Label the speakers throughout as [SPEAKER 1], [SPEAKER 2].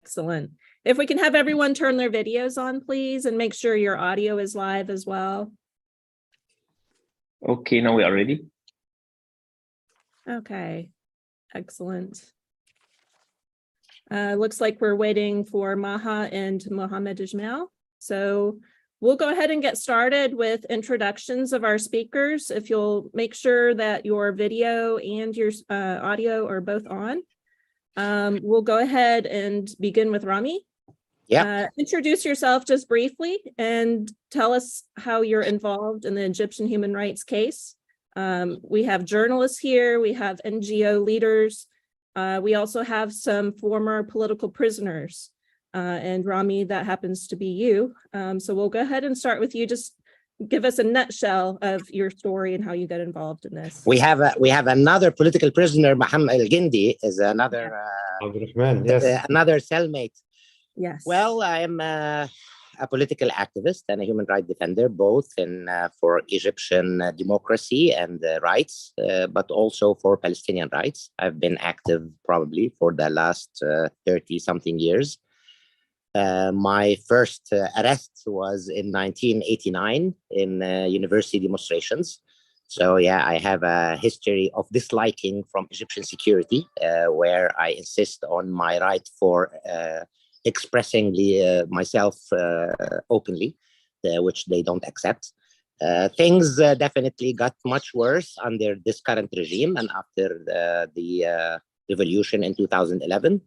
[SPEAKER 1] Excellent. If we can have everyone turn their videos on, please, and make sure your audio is live as well.
[SPEAKER 2] Okay, now we are ready.
[SPEAKER 1] Okay, excellent. Looks like we're waiting for Maha and Mohammed Ismail. So we'll go ahead and get started with introductions of our speakers. If you'll make sure that your video and your audio are both on. We'll go ahead and begin with Rami.
[SPEAKER 3] Yeah.
[SPEAKER 1] Introduce yourself just briefly and tell us how you're involved in the Egyptian human rights case. We have journalists here, we have NGO leaders, we also have some former political prisoners, and Rami, that happens to be you. So we'll go ahead and start with you. Just give us a nutshell of your story and how you got involved in this.
[SPEAKER 3] We have another political prisoner, Mohammed al-Gindi, is another another cellmate.
[SPEAKER 1] Yes.
[SPEAKER 3] Well, I am a political activist and a human rights defender, both in for Egyptian democracy and rights, but also for Palestinian rights. I've been active probably for the last 30-something years. My first arrest was in 1989 in university demonstrations. So yeah, I have a history of disliking from Egyptian security, where I insist on my right for expressing myself openly, which they don't accept. Things definitely got much worse under this current regime and after the revolution in 2011.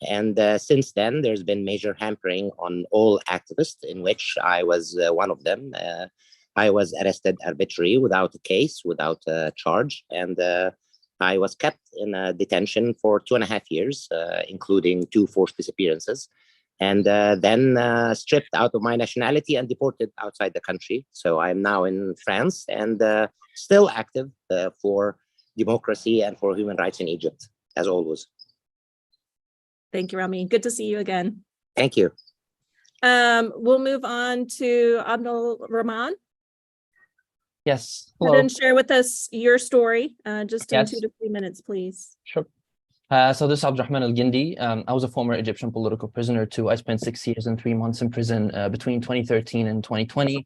[SPEAKER 3] And since then, there's been major hampering on all activists, in which I was one of them. I was arrested arbitrarily without a case, without a charge, and I was kept in detention for 2.5 years, including 2 forced disappearances, and then stripped out of my nationality and deported outside the country. So I'm now in France and still active for democracy and for human rights in Egypt, as always.
[SPEAKER 1] Thank you, Rami. Good to see you again.
[SPEAKER 3] Thank you.
[SPEAKER 1] We'll move on to Abdul Rahman.
[SPEAKER 4] Yes.
[SPEAKER 1] Hello. Go ahead and share with us your story, just in 2 to 3 minutes, please.
[SPEAKER 4] Sure. So this is Abdurrahman al-Gindi. I was a former Egyptian political prisoner too. I spent 6 years and 3 months in prison between 2013 and 2020.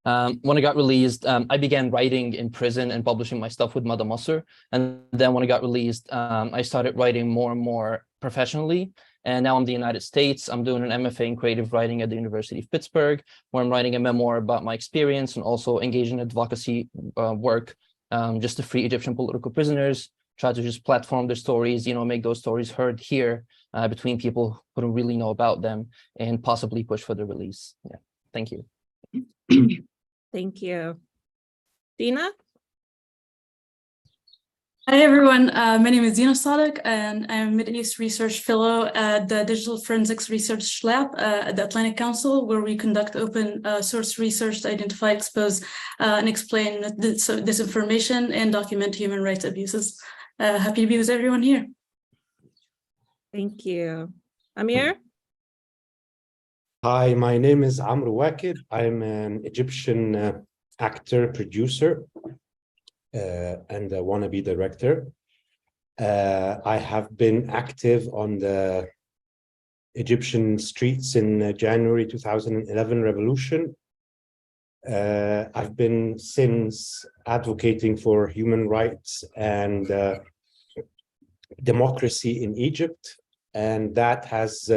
[SPEAKER 4] When I got released, I began writing in prison and publishing my stuff with Mada Masr. And then when I got released, I started writing more and more professionally. And now I'm in the United States. I'm doing an MFA in creative writing at the University of Pittsburgh, where I'm writing a memoir about my experience and also engage in advocacy work just to free Egyptian political prisoners, try to just platform their stories, make those stories heard here between people who don't really know about them and possibly push for their release. Yeah, thank you.
[SPEAKER 1] Thank you. Dina?
[SPEAKER 5] Hi, everyone. My name is Dina Sadiq, and I'm a Middle East Research Fellow at the Digital Forensics Research Lab at the Atlantic Council, where we conduct open source research to identify, expose, and explain disinformation and document human rights abuses. Happy to be with everyone here.
[SPEAKER 1] Thank you. Amir?
[SPEAKER 6] Hi, my name is Amr Wakib. I'm an Egyptian actor, producer, and a wannabe director. I have been active on the Egyptian streets in January 2011 revolution. I've been since advocating for human rights and democracy in Egypt, and that has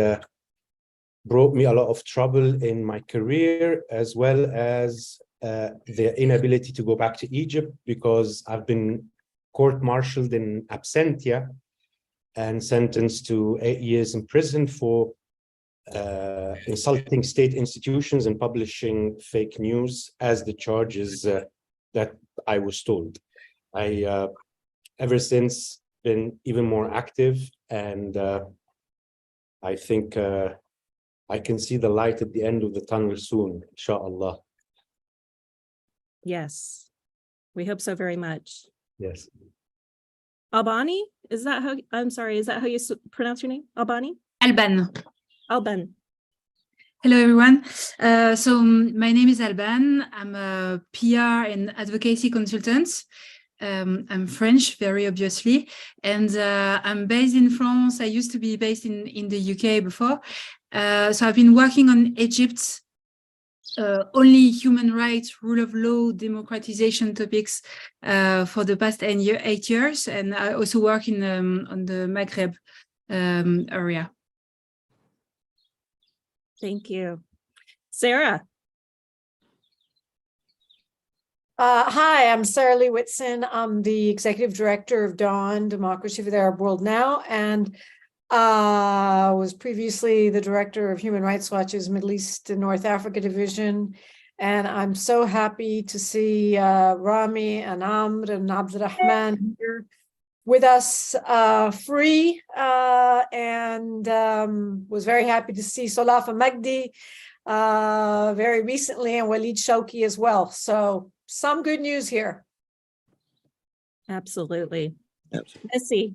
[SPEAKER 6] brought me a lot of trouble in my career, as well as the inability to go back to Egypt, because I've been court-martialed in absentia and sentenced to 8 years in prison for insulting state institutions and publishing fake news as the charges that I was told. I ever since been even more active, and I think I can see the light at the end of the tunnel soon, inshallah.
[SPEAKER 1] Yes, we hope so very much.
[SPEAKER 6] Yes.
[SPEAKER 1] Albani, is that how, I'm sorry, is that how you pronounce your name? Albani?
[SPEAKER 7] Alban.
[SPEAKER 1] Alban.
[SPEAKER 7] Hello, everyone. So my name is Alban. I'm a PR and advocacy consultant. I'm French, very obviously, and I'm based in France. I used to be based in the UK before. So I've been working on Egypt, only human rights, rule of law, democratization topics for the past 8 years. And I also work in on the Maghreb area.
[SPEAKER 1] Thank you. Sarah.
[SPEAKER 2] Hi, I'm Sarah Lee Whitson. I'm the executive director of Dawn, Democracy for the Arab World Now, and was previously the director of Human Rights Watch's Middle East and North Africa division. And I'm so happy to see Rami and Amr and Abdurrahman here with us free, and was very happy to see Solafa Magdi very recently, and Walid Shouki as well. So some good news here.
[SPEAKER 1] Absolutely.
[SPEAKER 3] Absolutely.
[SPEAKER 1] Missy.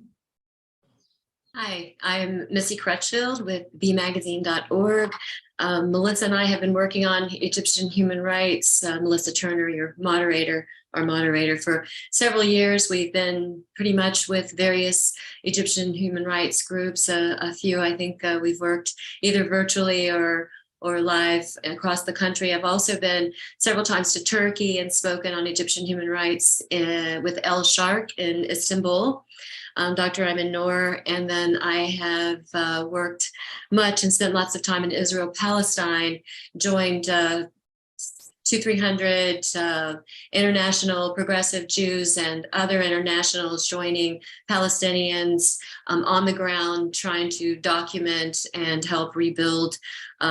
[SPEAKER 8] Hi, I'm Missy Crutchfield with bmagazine.org. Melissa and I have been working on Egyptian human rights. Melissa Turner, your moderator, our moderator, for several years. We've been pretty much with various Egyptian human rights groups. A few, I think we've worked either virtually or live across the country. I've also been several times to Turkey and spoken on Egyptian human rights with El Shark in Istanbul. Dr. Ayman Noor, and then I have worked much and spent lots of time in Israel, Palestine, joined 200-300 international progressive Jews and other internationals joining Palestinians on the ground, trying to document and help rebuild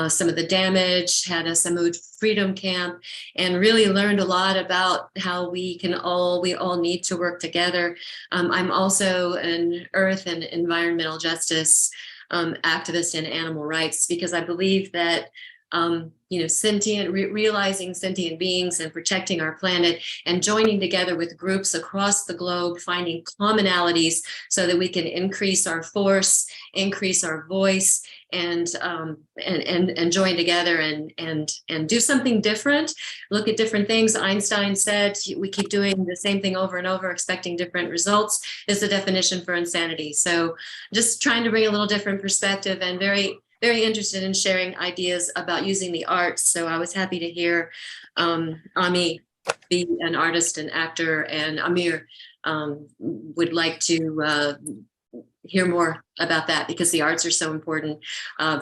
[SPEAKER 8] some of the damage, had a Samud freedom camp, and really learned a lot about how we all need to work together. I'm also an earth and environmental justice activist in animal rights, because I believe that realizing sentient beings and protecting our planet and joining together with groups across the globe, finding commonalities so that we can increase our force, increase our voice, and join together and do something different, look at different things. Einstein said we keep doing the same thing over and over, expecting different results, is the definition for insanity. So just trying to bring a little different perspective, and very interested in sharing ideas about using the arts. So I was happy to hear Ami be an artist and actor, and Amir would like to hear more about that, because the arts are so important.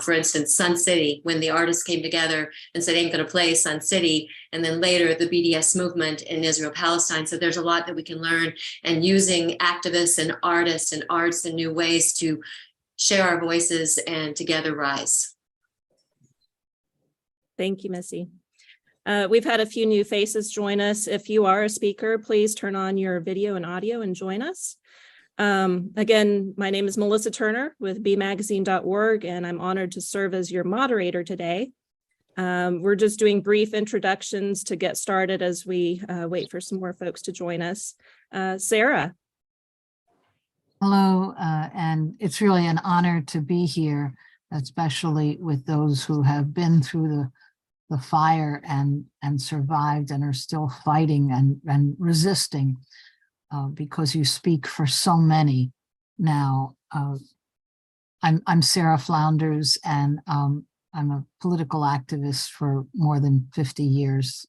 [SPEAKER 8] For instance, Sun City, when the artists came together and said, ain't gonna play Sun City, and then later the BDS movement in Israel, Palestine. So there's a lot that we can learn, and using activists and artists and arts in new ways to share our voices and together rise.
[SPEAKER 1] Thank you, Missy. We've had a few new faces join us. If you are a speaker, please turn on your video and audio and join us. Again, my name is Melissa Turner with bmagazine.org, and I'm honored to serve as your moderator today. We're just doing brief introductions to get started as we wait for some more folks to join us. Sarah.
[SPEAKER 9] Hello, and it's really an honor to be here, especially with those who have been through the fire and survived and are still fighting and resisting, because you speak for so many now. I'm Sarah Flounders, and I'm a political activist for more than 50 years,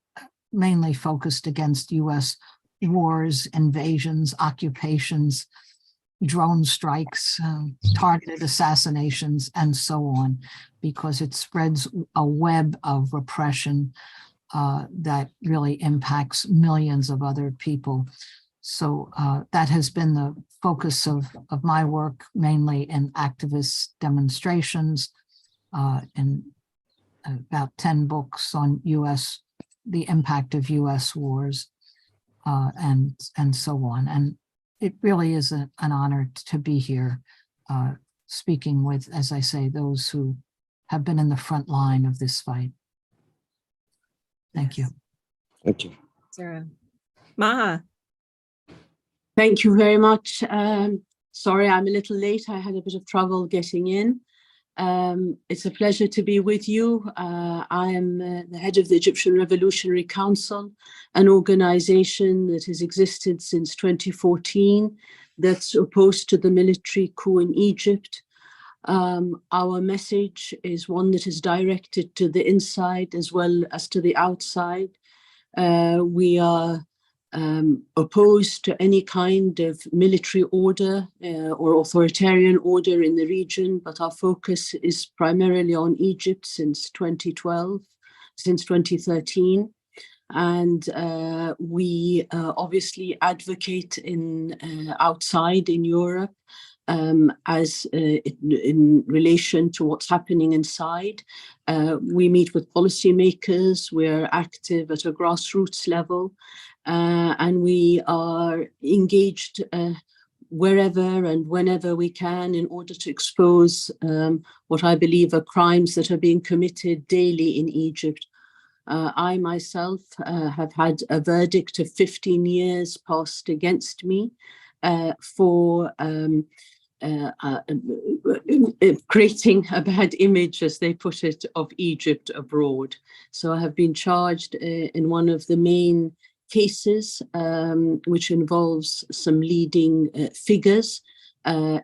[SPEAKER 9] mainly focused against US wars, invasions, occupations, drone strikes, targeted assassinations, and so on, because it spreads a web of repression that really impacts millions of other people. So that has been the focus of my work, mainly in activist demonstrations, and about 10 books on the impact of US wars, and so on. And it really is an honor to be here, speaking with, as I say, those who have been in the front line of this fight. Thank you.
[SPEAKER 3] Thank you.
[SPEAKER 1] Sarah. Maha.
[SPEAKER 10] Thank you very much. Sorry, I'm a little late. I had a bit of trouble getting in. It's a pleasure to be with you. I am the head of the Egyptian Revolutionary Council, an organization that has existed since 2014 that's opposed to the military coup in Egypt. Our message is one that is directed to the inside as well as to the outside. We are opposed to any kind of military order or authoritarian order in the region, but our focus is primarily on Egypt since 2013. And we obviously advocate outside in Europe in relation to what's happening inside. We meet with policymakers, we're active at a grassroots level, and we are engaged wherever and whenever we can in order to expose what I believe are crimes that are being committed daily in Egypt. I myself have had a verdict of 15 years passed against me for creating a bad image, as they put it, of Egypt abroad. So I have been charged in one of the main cases, which involves some leading figures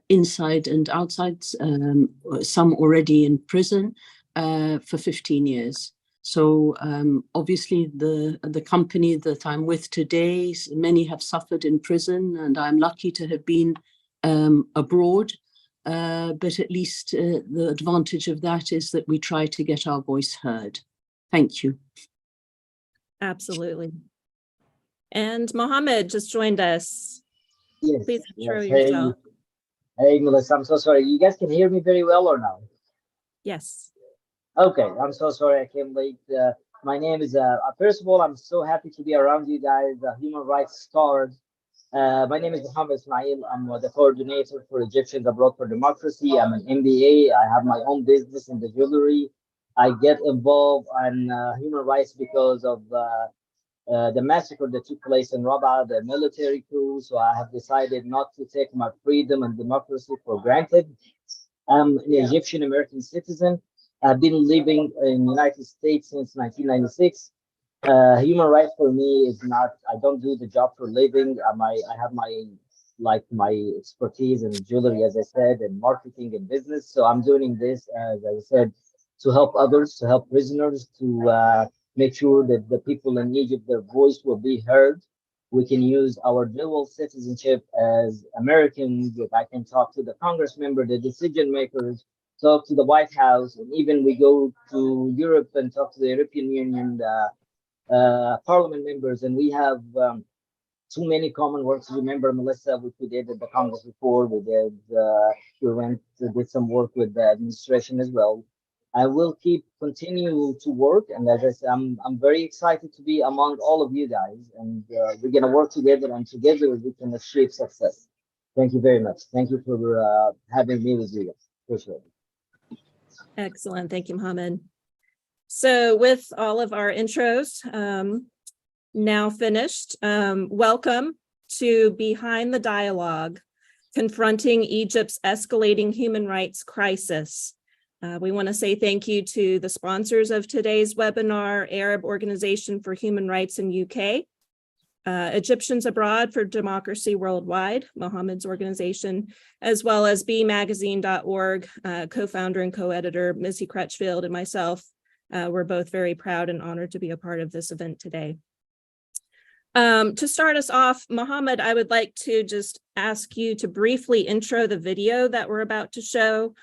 [SPEAKER 10] inside and outside, some already in prison for 15 years. So obviously the company that I'm with today, many have suffered in prison, and I'm lucky to have been abroad. But at least the advantage of that is that we try to get our voice heard. Thank you.
[SPEAKER 1] Absolutely. And Mohammed just joined us.
[SPEAKER 11] Yes.
[SPEAKER 1] Please intro
[SPEAKER 11] Yes.
[SPEAKER 1] yourself.
[SPEAKER 11] Hey, Melissa, I'm so sorry. You guys can hear me very well or no?
[SPEAKER 1] Yes.
[SPEAKER 11] Okay, I'm so sorry I came late. My name is, first of all, I'm so happy to be around you guys, human rights stars. My name is Mohammed Ismail. I'm the coordinator for Egyptians Abroad for Democracy. I'm an MBA. I have my own business in the jewelry. I get involved in human rights because of the massacre that took place in Rabaa, the military coup. So I have decided not to take my freedom and democracy for granted. I'm an Egyptian American citizen. I've been living in the United States since 1996. Human rights for me is not, I don't do the job for living. I have my expertise in jewelry, as I said, and marketing and business. So I'm doing this, as I said, to help others, to help prisoners, to make sure that the people in Egypt, their voice will be heard. We can use our dual citizenship as Americans. If I can talk to the Congress member, the decision makers, talk to the White House, and even we go to Europe and talk to the European Union parliament members, and we have too many common works. Remember, Melissa, which we did at the Congress before. We did some work with the administration as well. I will continue to work, and as I said, I'm very excited to be among all of you guys, and we're gonna work together, and together we can achieve success. Thank you very much. Thank you for having me with you guys. Appreciate it.
[SPEAKER 1] Excellent. Thank you, Mohammed. So with all of our intros now finished, welcome to Behind the Dialogue, Confronting Egypt's Escalating Human Rights Crisis. We want to say thank you to the sponsors of today's webinar, Arab Organization for Human Rights in UK, Egyptians Abroad for Democracy Worldwide, Mohammed's organization, as well as bmagazine.org, co-founder and co-editor Missy Crutchfield and myself. We're both very proud and honored to be a part of this event today. To start us off, Mohammed, I would like to just ask you to briefly intro the video that we're about to show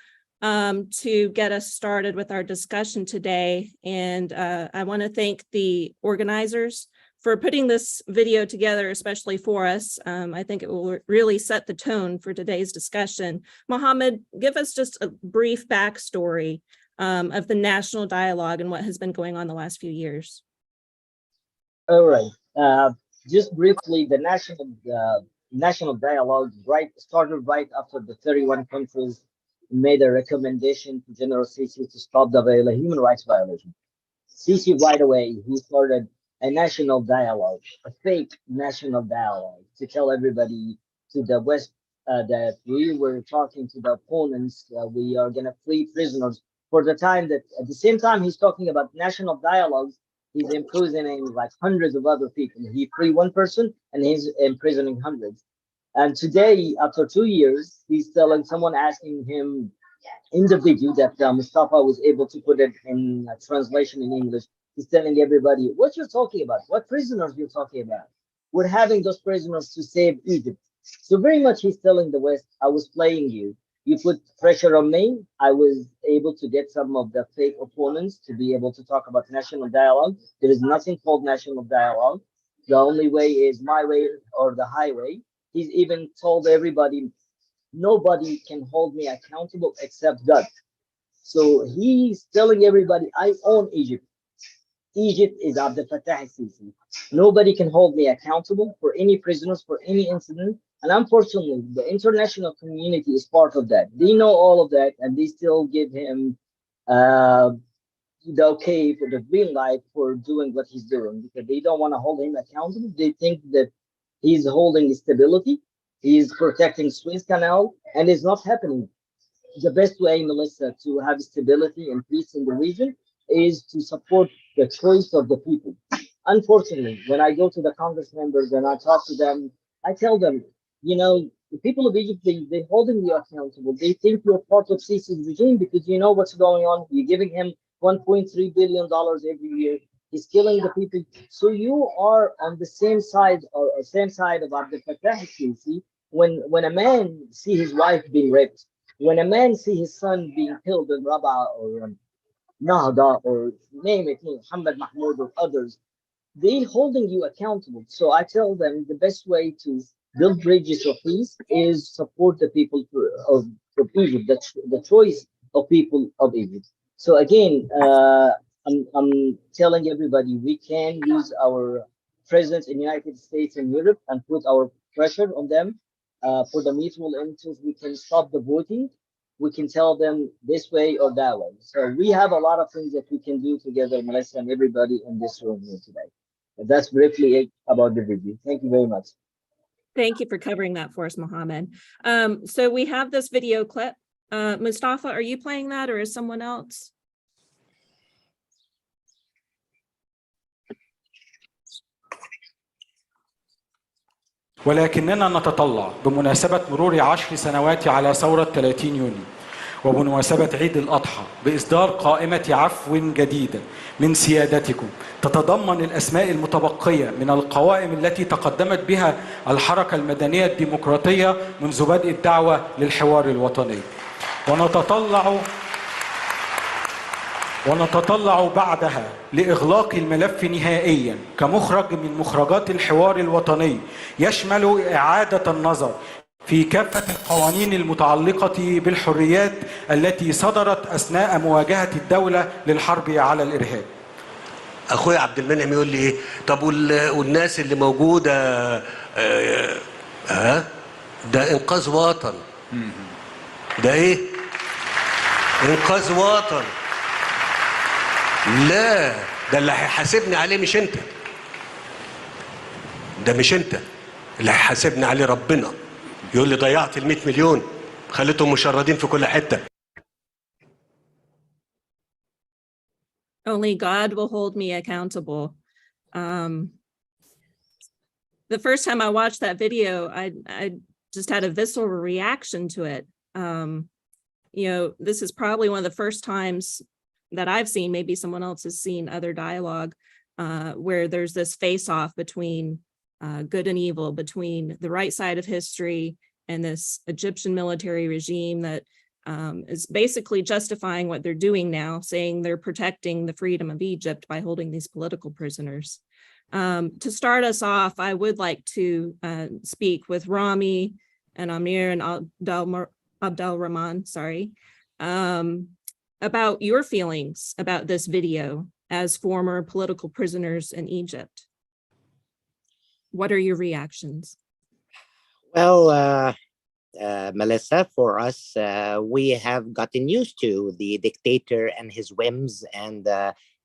[SPEAKER 1] to get us started with our discussion today. And I want to thank the organizers for putting this video together, especially for us. I think it will really set the tone for today's discussion. Mohammed, give us just a brief backstory of the national dialogue and what has been going on the last few years.
[SPEAKER 11] All right. Just briefly, the national dialogue started right after the 31 countries made a recommendation to General Sisi to stop the human rights violation. Sisi right away, he started a national dialogue, a fake national dialogue, to tell everybody, to the West that we were talking to the opponents. We are going to free prisoners for the time that at the same time he's talking about national dialogues, he's imprisoning like hundreds of other people. He free one person and he's imprisoning hundreds. And today, after 2 years, he's telling someone asking him in the video that Mustafa was able to put it in translation in English. He's telling everybody what you're talking about, what prisoners you're talking about. We're having those prisoners to save Egypt. So very much he's telling the West, I was playing you. You put pressure on me. I was able to get some of the fake opponents to be able to talk about national dialogue. There is nothing called national dialogue. The only way is my way or the highway. He's even told everybody, nobody can hold me accountable except God. So he's telling everybody, I own Egypt. Egypt is Abdel Fattah al-Sisi. Nobody can hold me accountable for any prisoners, for any incident. And unfortunately, the international community is part of that. They know all of that, and they still give him the okay for the green light for doing what he's doing because they don't want to hold him accountable. They think that he's holding stability, he's protecting Suez Canal, and it's not happening. The best way, Melissa, to have stability and peace in the region is to support the choice of the people. Unfortunately, when I go to the Congress members and I talk to them, I tell them, you know, the people of Egypt, they're holding you accountable. They think you're part of Sisi's regime because you know what's going on. You're giving him $1.3 billion every year. He's killing the people. So you are on the same side or same side of Abdel Fattah al-Sisi. When a man see his wife being raped, when a man see his son being killed in Rabaa or Nahda or name it, Muhammad Mahmoud or others, they're holding you accountable. So I tell them the best way to build bridges of peace is support the people of Egypt, the choice of people of Egypt. So again, I'm telling everybody we can use our presence in the United States and Europe and put our pressure on them for the mutual interest. We can stop the voting. We can tell them this way or that way. So we have a lot of things that we can do together, Melissa, and everybody in this room here today. That's briefly it about the video. Thank you very much.
[SPEAKER 1] Thank you for covering that for us, Mohammed. So we have this video clip. Mustafa, are you playing that or is someone else?
[SPEAKER 12] ولكننا نتطلع بمناسبة مرور 10 سنوات على ثورة 30 يونيو وبمناسبة عيد الأضحى بإصدار قائمة عفو جديدة من سيادتكم تتضمن الأسماء المتبقية من القوائم التي تقدمت بها الحركة المدنية الديمقراطية منذ بدء الدعوة للحوار الوطني. ونتطلع بعدها لإغلاق الملف نهائيا كمخرج من مخرجات الحوار الوطني يشمل إعادة النظر في كافة القوانين المتعلقة بالحريات التي صدرت أثناء مواجهة الدولة للحرب على الإرهاب.
[SPEAKER 13] أخوي عبد المنعم يقول لي إيه؟ طب والناس اللي موجودة ده إنقاذ وطن. ده إيه؟ إنقاذ وطن. لا ده اللي هيحاسبني عليه مش انت. ده مش انت اللي هيحاسبني عليه ربنا. يقول لي ضيعت ال100 مليون خليتهم مشردين في كل حته.
[SPEAKER 1] Only God will hold me accountable. The first time I watched that video, I just had a visceral reaction to it. You know, this is probably one of the first times that I've seen, maybe someone else has seen other dialogue where there's this face-off between good and evil, between the right side of history and this Egyptian military regime that is basically justifying what they're doing now, saying they're protecting the freedom of Egypt by holding these political prisoners. To start us off, I would like to speak with Rami and Amir and Abdel Rahman, sorry, about your feelings about this video as former political prisoners in Egypt. What are your reactions?
[SPEAKER 3] Well, Melissa, for us, we have gotten used to the dictator and his whims and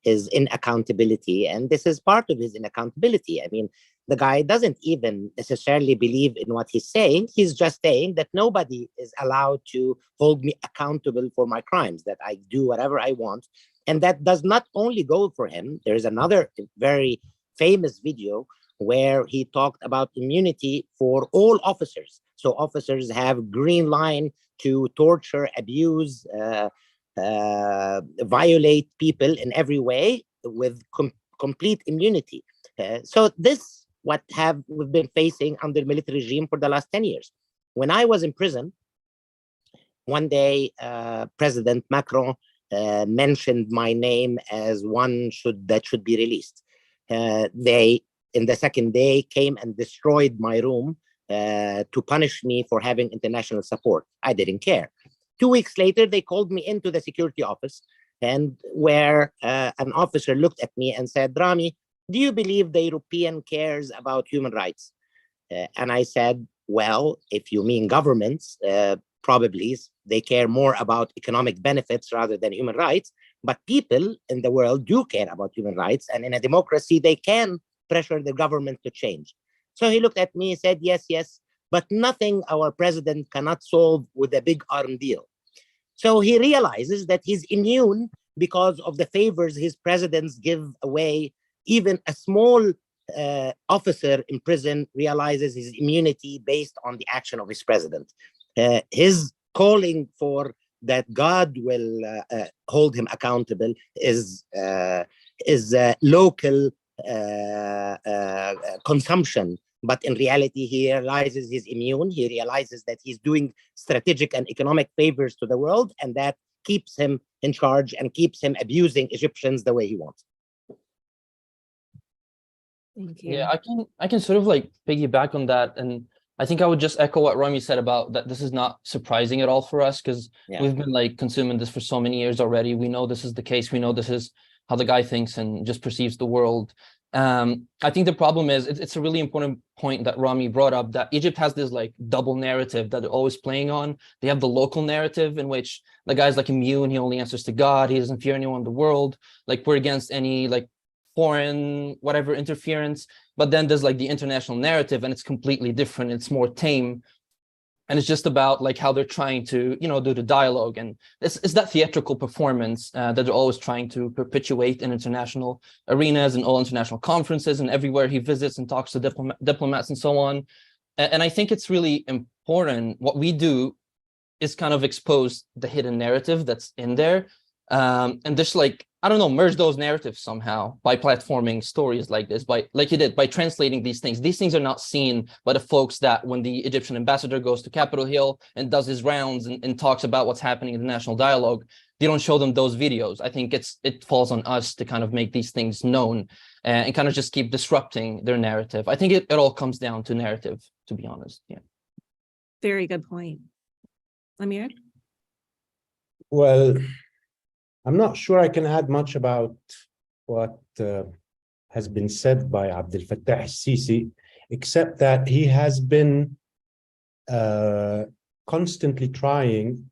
[SPEAKER 3] his inaccountability. And this is part of his inaccountability. I mean, the guy doesn't even necessarily believe in what he's saying. He's just saying that nobody is allowed to hold me accountable for my crimes, that I do whatever I want. And that does not only go for him. There is another very famous video where he talked about immunity for all officers. So officers have green line to torture, abuse, violate people in every way with complete immunity. So this what we've been facing under military regime for the last 10 years. When I was in prison, one day President Macron mentioned my name as one that should be released. They, in the second day, came and destroyed my room to punish me for having international support. I didn't care. 2 weeks later, they called me into the security office, and where an officer looked at me and said, Rami, do you believe the European cares about human rights? And I said, well, if you mean governments, probably they care more about economic benefits rather than human rights. But people in the world do care about human rights. And in a democracy, they can pressure the government to change. So he looked at me and said, yes, yes, but nothing our president cannot solve with a big arm deal. So he realizes that he's immune because of the favors his presidents give away. Even a small officer in prison realizes his immunity based on the action of his president. His calling for that God will hold him accountable is local consumption. But in reality, he realizes he's immune. He realizes that he's doing strategic and economic favors to the world, and that keeps him in charge and keeps him abusing Egyptians the way he wants.
[SPEAKER 1] Thank you.
[SPEAKER 4] Yeah, I can sort of like piggyback on that, and I think I would just echo what Rami said about that. This is not surprising at all for us because we've been like consuming this for so many years already. We know this is the case. We know this is how the guy thinks and just perceives the world. I think the problem is it's a really important point that Rami brought up, that Egypt has this like double narrative that they're always playing on. They have the local narrative in which the guy's like immune. He only answers to God. He doesn't fear anyone in the world. Like we're against any like foreign whatever interference. But then there's like the international narrative, and it's completely different. It's more tame, and it's just about like how they're trying to, you know, do the dialogue, and it's that theatrical performance that they're always trying to perpetuate in international arenas and all international conferences and everywhere he visits and talks to diplomats and so on. And I think it's really important. What we do is kind of expose the hidden narrative that's in there, and just like, I don't know, merge those narratives somehow by platforming stories like this, by like you did, by translating these things. These things are not seen by the folks that when the Egyptian ambassador goes to Capitol Hill and does his rounds and talks about what's happening in the national dialogue, they don't show them those videos. I think it falls on us to kind of make these things known and kind of just keep disrupting their narrative. I think it all comes down to narrative, to be honest. Yeah.
[SPEAKER 1] Very good point. Amir?
[SPEAKER 6] Well, I'm not sure I can add much about what has been said by Abdel Fattah al-Sisi, except that he has been constantly trying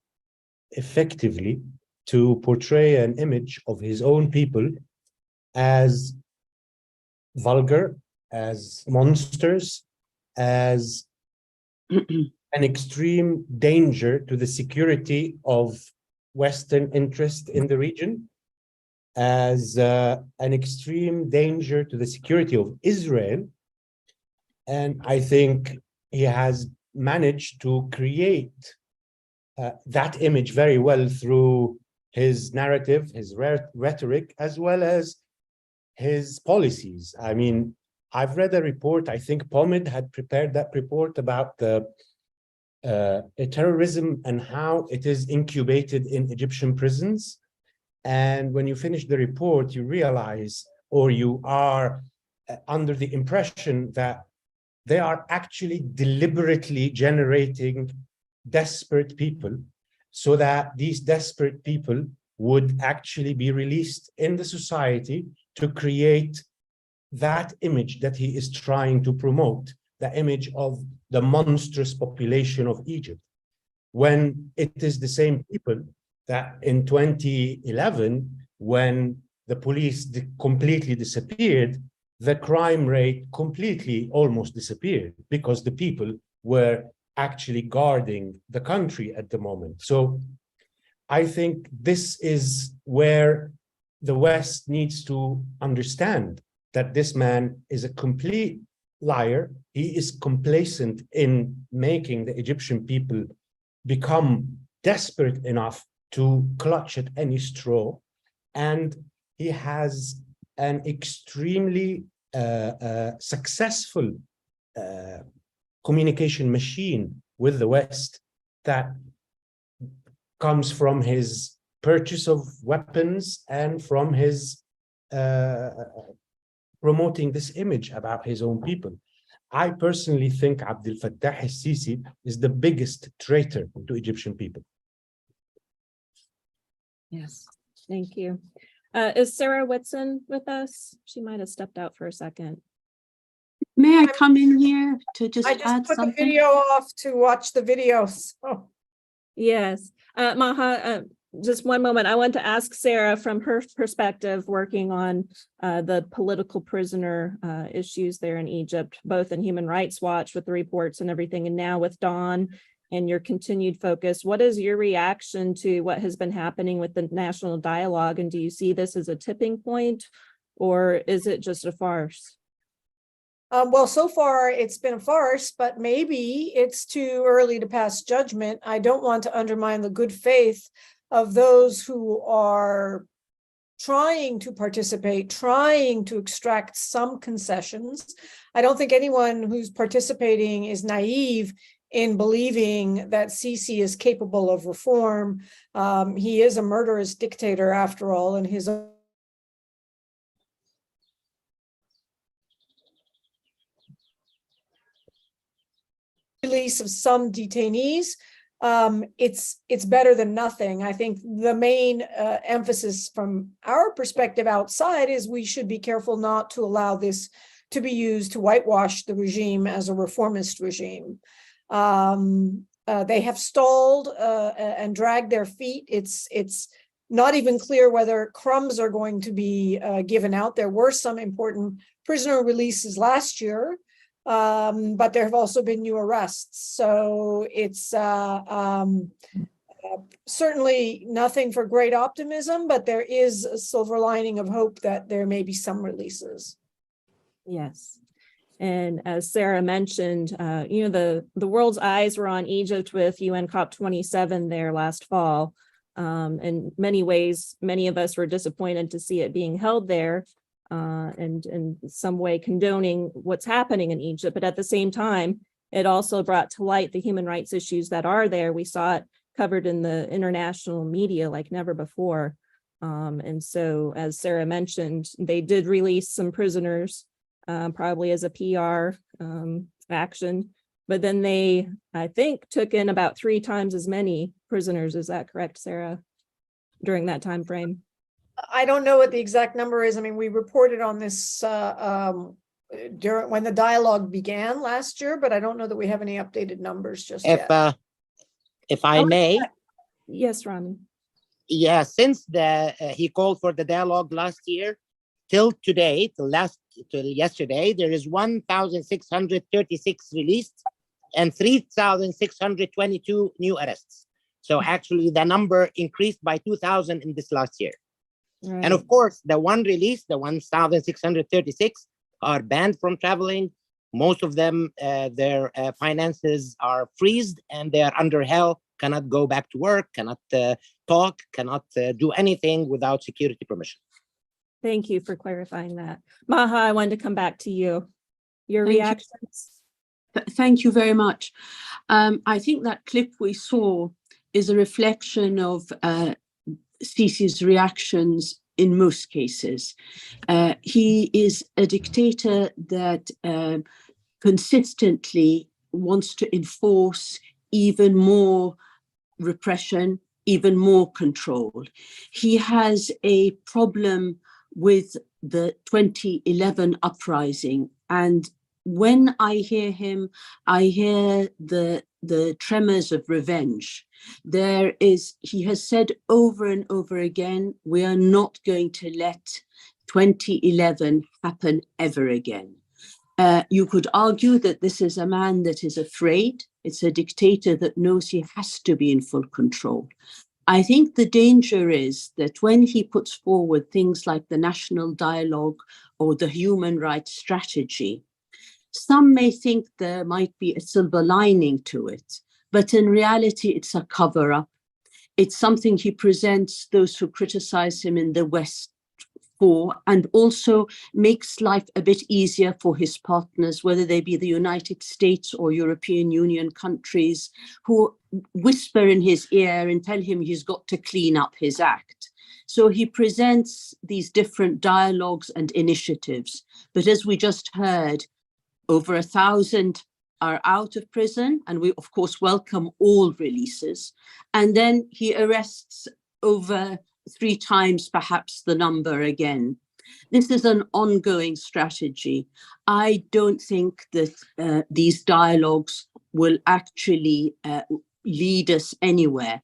[SPEAKER 6] effectively to portray an image of his own people as vulgar, as monsters, as an extreme danger to the security of Western interest in the region, as an extreme danger to the security of Israel. And I think he has managed to create that image very well through his narrative, his rhetoric, as well as his policies. I mean, I've read a report, I think Pomid had prepared that report about the terrorism and how it is incubated in Egyptian prisons. And when you finish the report, you realize, or you are under the impression that they are actually deliberately generating desperate people so that these desperate people would actually be released in the society to create that image that he is trying to promote, the image of the monstrous population of Egypt, when it is the same people that in 2011, when the police completely disappeared, the crime rate completely almost disappeared because the people were actually guarding the country at the moment. So I think this is where the West needs to understand that this man is a complete liar. He is complacent in making the Egyptian people become desperate enough to clutch at any straw. And he has an extremely successful communication machine with the West that comes from his purchase of weapons and from his promoting this image about his own people. I personally think Abdel Fattah al-Sisi is the biggest traitor to Egyptian people.
[SPEAKER 1] Yes, thank you. Is Sarah Whitson with us? She might have stepped out for a second.
[SPEAKER 10] May I come in here to just
[SPEAKER 2] I just
[SPEAKER 10] add
[SPEAKER 2] put
[SPEAKER 10] something?
[SPEAKER 2] the video off to watch the videos. Oh.
[SPEAKER 1] Yes, Maha, just one moment. I want to ask Sarah from her perspective, working on the political prisoner issues there in Egypt, both in Human Rights Watch with the reports and everything, and now with Dawn and your continued focus. What is your reaction to what has been happening with the national dialogue? And do you see this as a tipping point, or is it just a farce?
[SPEAKER 2] Well, so far it's been a farce, but maybe it's too early to pass judgment. I don't want to undermine the good faith of those who are trying to participate, trying to extract some concessions. I don't think anyone who's participating is naive in believing that Sisi is capable of reform. He is a murderous dictator after all, and his release of some detainees, it's better than nothing. I think the main emphasis from our perspective outside is we should be careful not to allow this to be used to whitewash the regime as a reformist regime. They have stalled and dragged their feet. It's not even clear whether crumbs are going to be given out. There were some important prisoner releases last year, but there have also been new arrests. So it's certainly nothing for great optimism, but there is a silver lining of hope that there may be some releases.
[SPEAKER 1] Yes. And as Sarah mentioned, the world's eyes were on Egypt with UN COP27 there last fall. In many ways, many of us were disappointed to see it being held there and in some way condoning what's happening in Egypt. But at the same time, it also brought to light the human rights issues that are there. We saw it covered in the international media like never before. And so, as Sarah mentioned, they did release some prisoners, probably as a PR action, but then they, I think, took in about 3 times as many prisoners. Is that correct, Sarah, during that time frame?
[SPEAKER 2] I don't know what the exact number is. I mean, we reported on this during when the dialogue began last year, but I don't know that we have any updated numbers just yet.
[SPEAKER 3] If I may.
[SPEAKER 1] Yes, Rami.
[SPEAKER 3] Yeah, since he called for the dialogue last year, till today, till yesterday, there is 1,636 released and 3,622 new arrests. So actually the number increased by 2,000 in this last year. Right. And of course, the one release, the 1,636 are banned from traveling. Most of them, their finances are freezed and they are under hell, cannot go back to work, cannot talk, cannot do anything without security permission.
[SPEAKER 1] Thank you for clarifying that. Maha, I wanted to come back to you. Your reactions?
[SPEAKER 10] Thank you very much. I think that clip we saw is a reflection of Sisi's reactions in most cases. He is a dictator that consistently wants to enforce even more repression, even more control. He has a problem with the 2011 uprising, and when I hear him, I hear the tremors of revenge. He has said over and over again, we are not going to let 2011 happen ever again. You could argue that this is a man that is afraid. It's a dictator that knows he has to be in full control. I think the danger is that when he puts forward things like the national dialogue or the human rights strategy, some may think there might be a silver lining to it, but in reality, it's a cover-up. It's something he presents those who criticize him in the West for, and also makes life a bit easier for his partners, whether they be the United States or European Union countries, who whisper in his ear and tell him he's got to clean up his act. So he presents these different dialogues and initiatives. But as we just heard, over 1,000 are out of prison, and we of course welcome all releases. And then he arrests over 3 times perhaps the number again. This is an ongoing strategy. I don't think that these dialogues will actually lead us anywhere.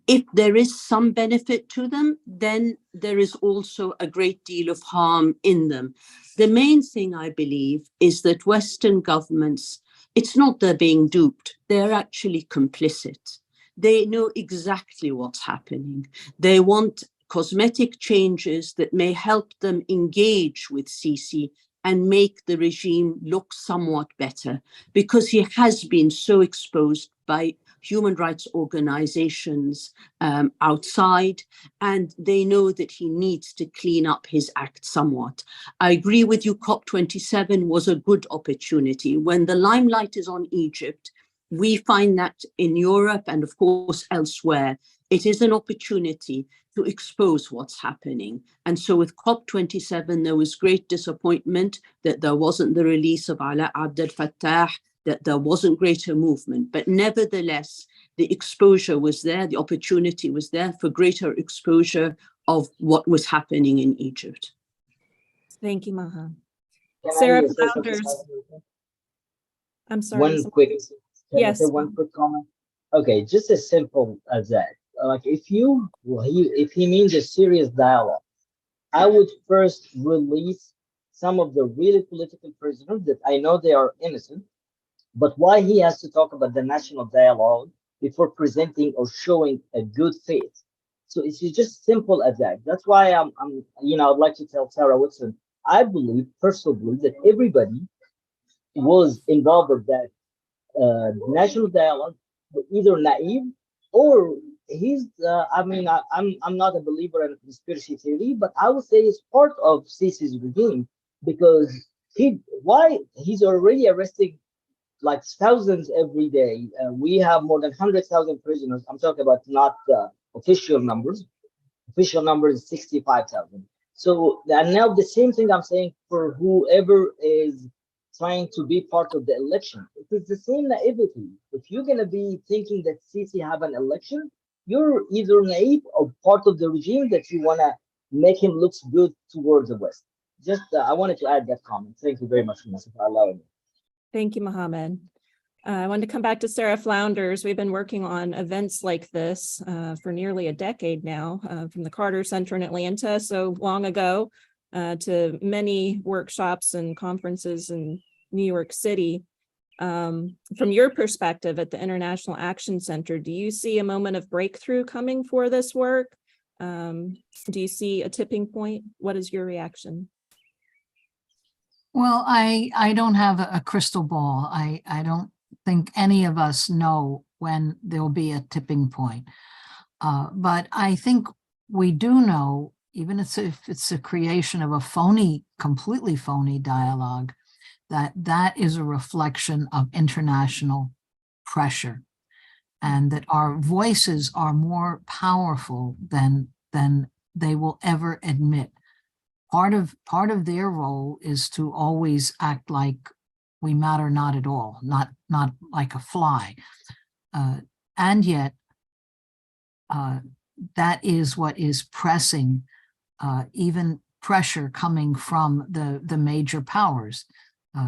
[SPEAKER 10] If there is some benefit to them, then there is also a great deal of harm in them. The main thing, I believe, is that Western governments, it's not they're being duped, they're actually complicit. They know exactly what's happening. They want cosmetic changes that may help them engage with Sisi and make the regime look somewhat better, because he has been so exposed by human rights organizations outside, and they know that he needs to clean up his act somewhat. I agree with you, COP27 was a good opportunity. When the limelight is on Egypt, we find that in Europe and of course elsewhere, it is an opportunity to expose what's happening. And so with COP27, there was great disappointment that there wasn't the release of Ala Abdel Fattah, that there wasn't greater movement. But nevertheless, the exposure was there, the opportunity was there for greater exposure of what was happening in Egypt.
[SPEAKER 1] Thank you, Maha.
[SPEAKER 11] Can
[SPEAKER 1] Sarah
[SPEAKER 11] I say something?
[SPEAKER 1] Flounders. I'm sorry.
[SPEAKER 11] Can I say one quick comment? Okay, just as simple as that. Like if he means a serious dialogue, I would first release some of the really political prisoners that I know they are innocent, but why he has to talk about the national dialogue before presenting or showing a good faith? So it's just simple as that. That's why I'd like to tell Sarah Whitson, I believe, personally, that everybody was involved with that national dialogue, either naive or he's I'm not a believer in conspiracy theory, but I would say it's part of Sisi's regime, because he's already arresting like thousands every day. We have more than 100,000 prisoners. I'm talking about not official numbers. Official number is 65,000. So and now the same thing I'm saying for whoever is trying to be part of the election. It is the same naivety. If you're going to be thinking that Sisi have an election, you're either naive or part of the regime that you want to make him look good towards the West. Just I wanted to add that comment. Thank you very much, Vanessa, for allowing me.
[SPEAKER 1] Thank you, Mohammed. I wanted to come back to Sarah Flounders. We've been working on events like this for nearly a decade now, from the Carter Center in Atlanta so long ago, to many workshops and conferences in New York City. From your perspective at the International Action Center, do you see a moment of breakthrough coming for this work? Do you see a tipping point? What is your reaction?
[SPEAKER 9] Well, I don't have a crystal ball. I don't think any of us know when there'll be a tipping point. But I think we do know, even if it's a creation of a completely phony dialogue, that is a reflection of international pressure, and that our voices are more powerful than they will ever admit. Part of their role is to always act like we matter not at all, not like a fly. And yet, that is what is pressing, even pressure coming from the major powers.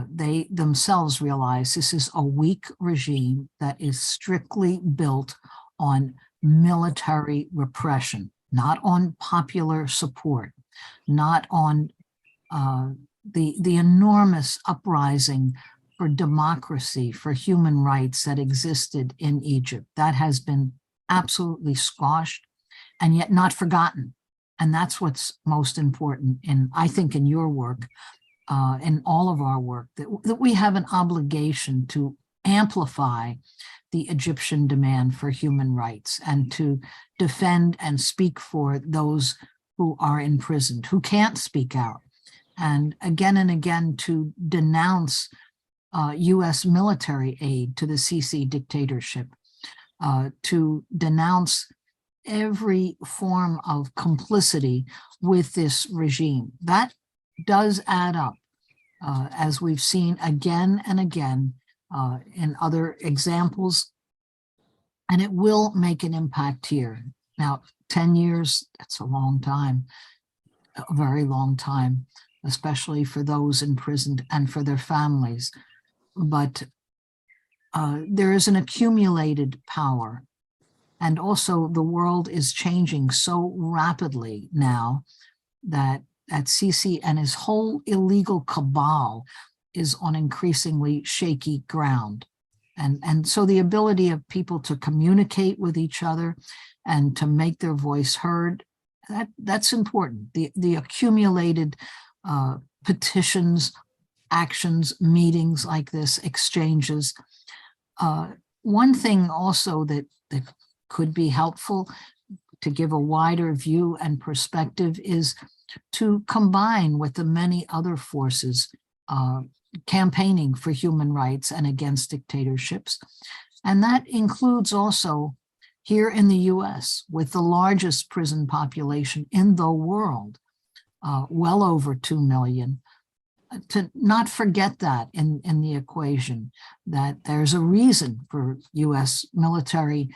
[SPEAKER 9] They themselves realize this is a weak regime that is strictly built on military repression, not on popular support. not on the enormous uprising for democracy, for human rights that existed in Egypt. That has been absolutely squashed and yet not forgotten. And that's what's most important in, I think, in your work, in all of our work, that we have an obligation to amplify the Egyptian demand for human rights and to defend and speak for those who are imprisoned, who can't speak out, and again to denounce US military aid to the Sisi dictatorship, to denounce every form of complicity with this regime. That does add up, as we've seen again and again in other examples, and it will make an impact here. Now, 10 years, that's a long time, a very long time, especially for those imprisoned and for their families. But there is an accumulated power. And also the world is changing so rapidly now that Sisi and his whole illegal cabal is on increasingly shaky ground. And so the ability of people to communicate with each other and to make their voice heard, that's important. The accumulated petitions, actions, meetings like this, exchanges. One thing also that could be helpful to give a wider view and perspective is to combine with the many other forces campaigning for human rights and against dictatorships. And that includes also here in the US, with the largest prison population in the world, well over 2 million, to not forget that in the equation, that there's a reason for US military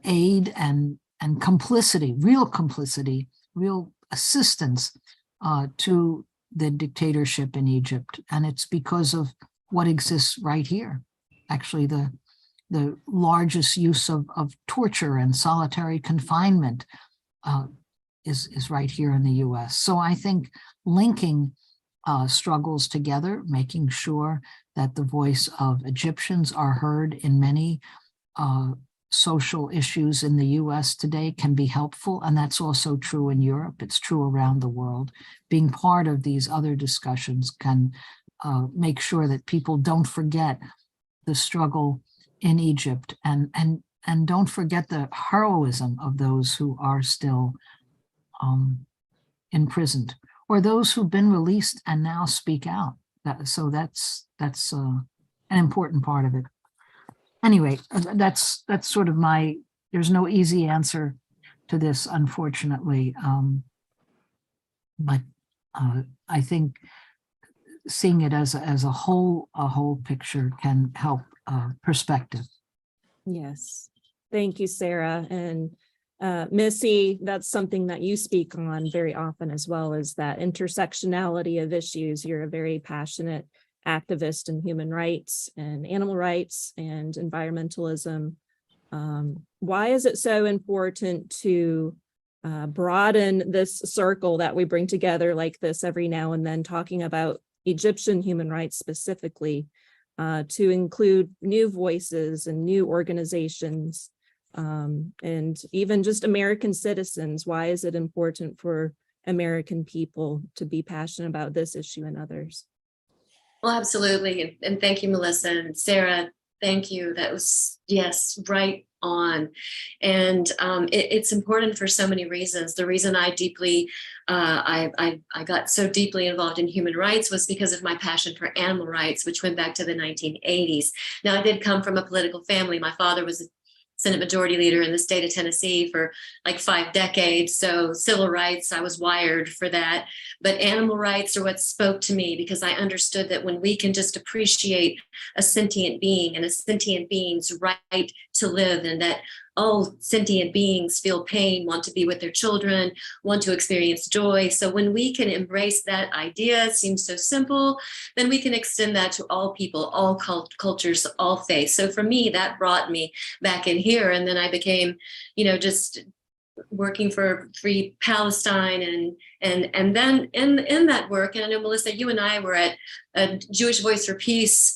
[SPEAKER 9] aid and complicity, real assistance to the dictatorship in Egypt. And it's because of what exists right here. Actually, the largest use of torture and solitary confinement is right here in the US. So I think linking struggles together, making sure that the voice of Egyptians are heard in many social issues in the US today can be helpful. And that's also true in Europe. It's true around the world. Being part of these other discussions can make sure that people don't forget the struggle in Egypt and don't forget the heroism of those who are still imprisoned, or those who've been released and now speak out. So that's an important part of it. Anyway, that's sort of there's no easy answer to this, unfortunately. But I think seeing it as a whole picture can help perspective.
[SPEAKER 1] Yes. Thank you, Sarah. And Missy, that's something that you speak on very often as well, is that intersectionality of issues. You're a very passionate activist in human rights and animal rights and environmentalism. Why is it so important to broaden this circle that we bring together like this every now and then, talking about Egyptian human rights specifically, to include new voices and new organizations, and even just American citizens? Why is it important for American people to be passionate about this issue and others?
[SPEAKER 8] Well, absolutely. And thank you, Melissa and Sarah. Thank you. That was, yes, right on. And it's important for so many reasons. The reason I got so deeply involved in human rights was because of my passion for animal rights, which went back to the 1980s. Now, I did come from a political family. My father was a Senate Majority Leader in the state of Tennessee for like 5 decades. So civil rights, I was wired for that. But animal rights are what spoke to me, because I understood that when we can just appreciate a sentient being and a sentient being's right to live, and that all sentient beings feel pain, want to be with their children, want to experience joy. So when we can embrace that idea, it seems so simple, then we can extend that to all people, all cultures, all faiths. So for me, that brought me back in here. And then I became, just working for free Palestine, and then in that work, and I know, Melissa, you and I were at a Jewish Voice for Peace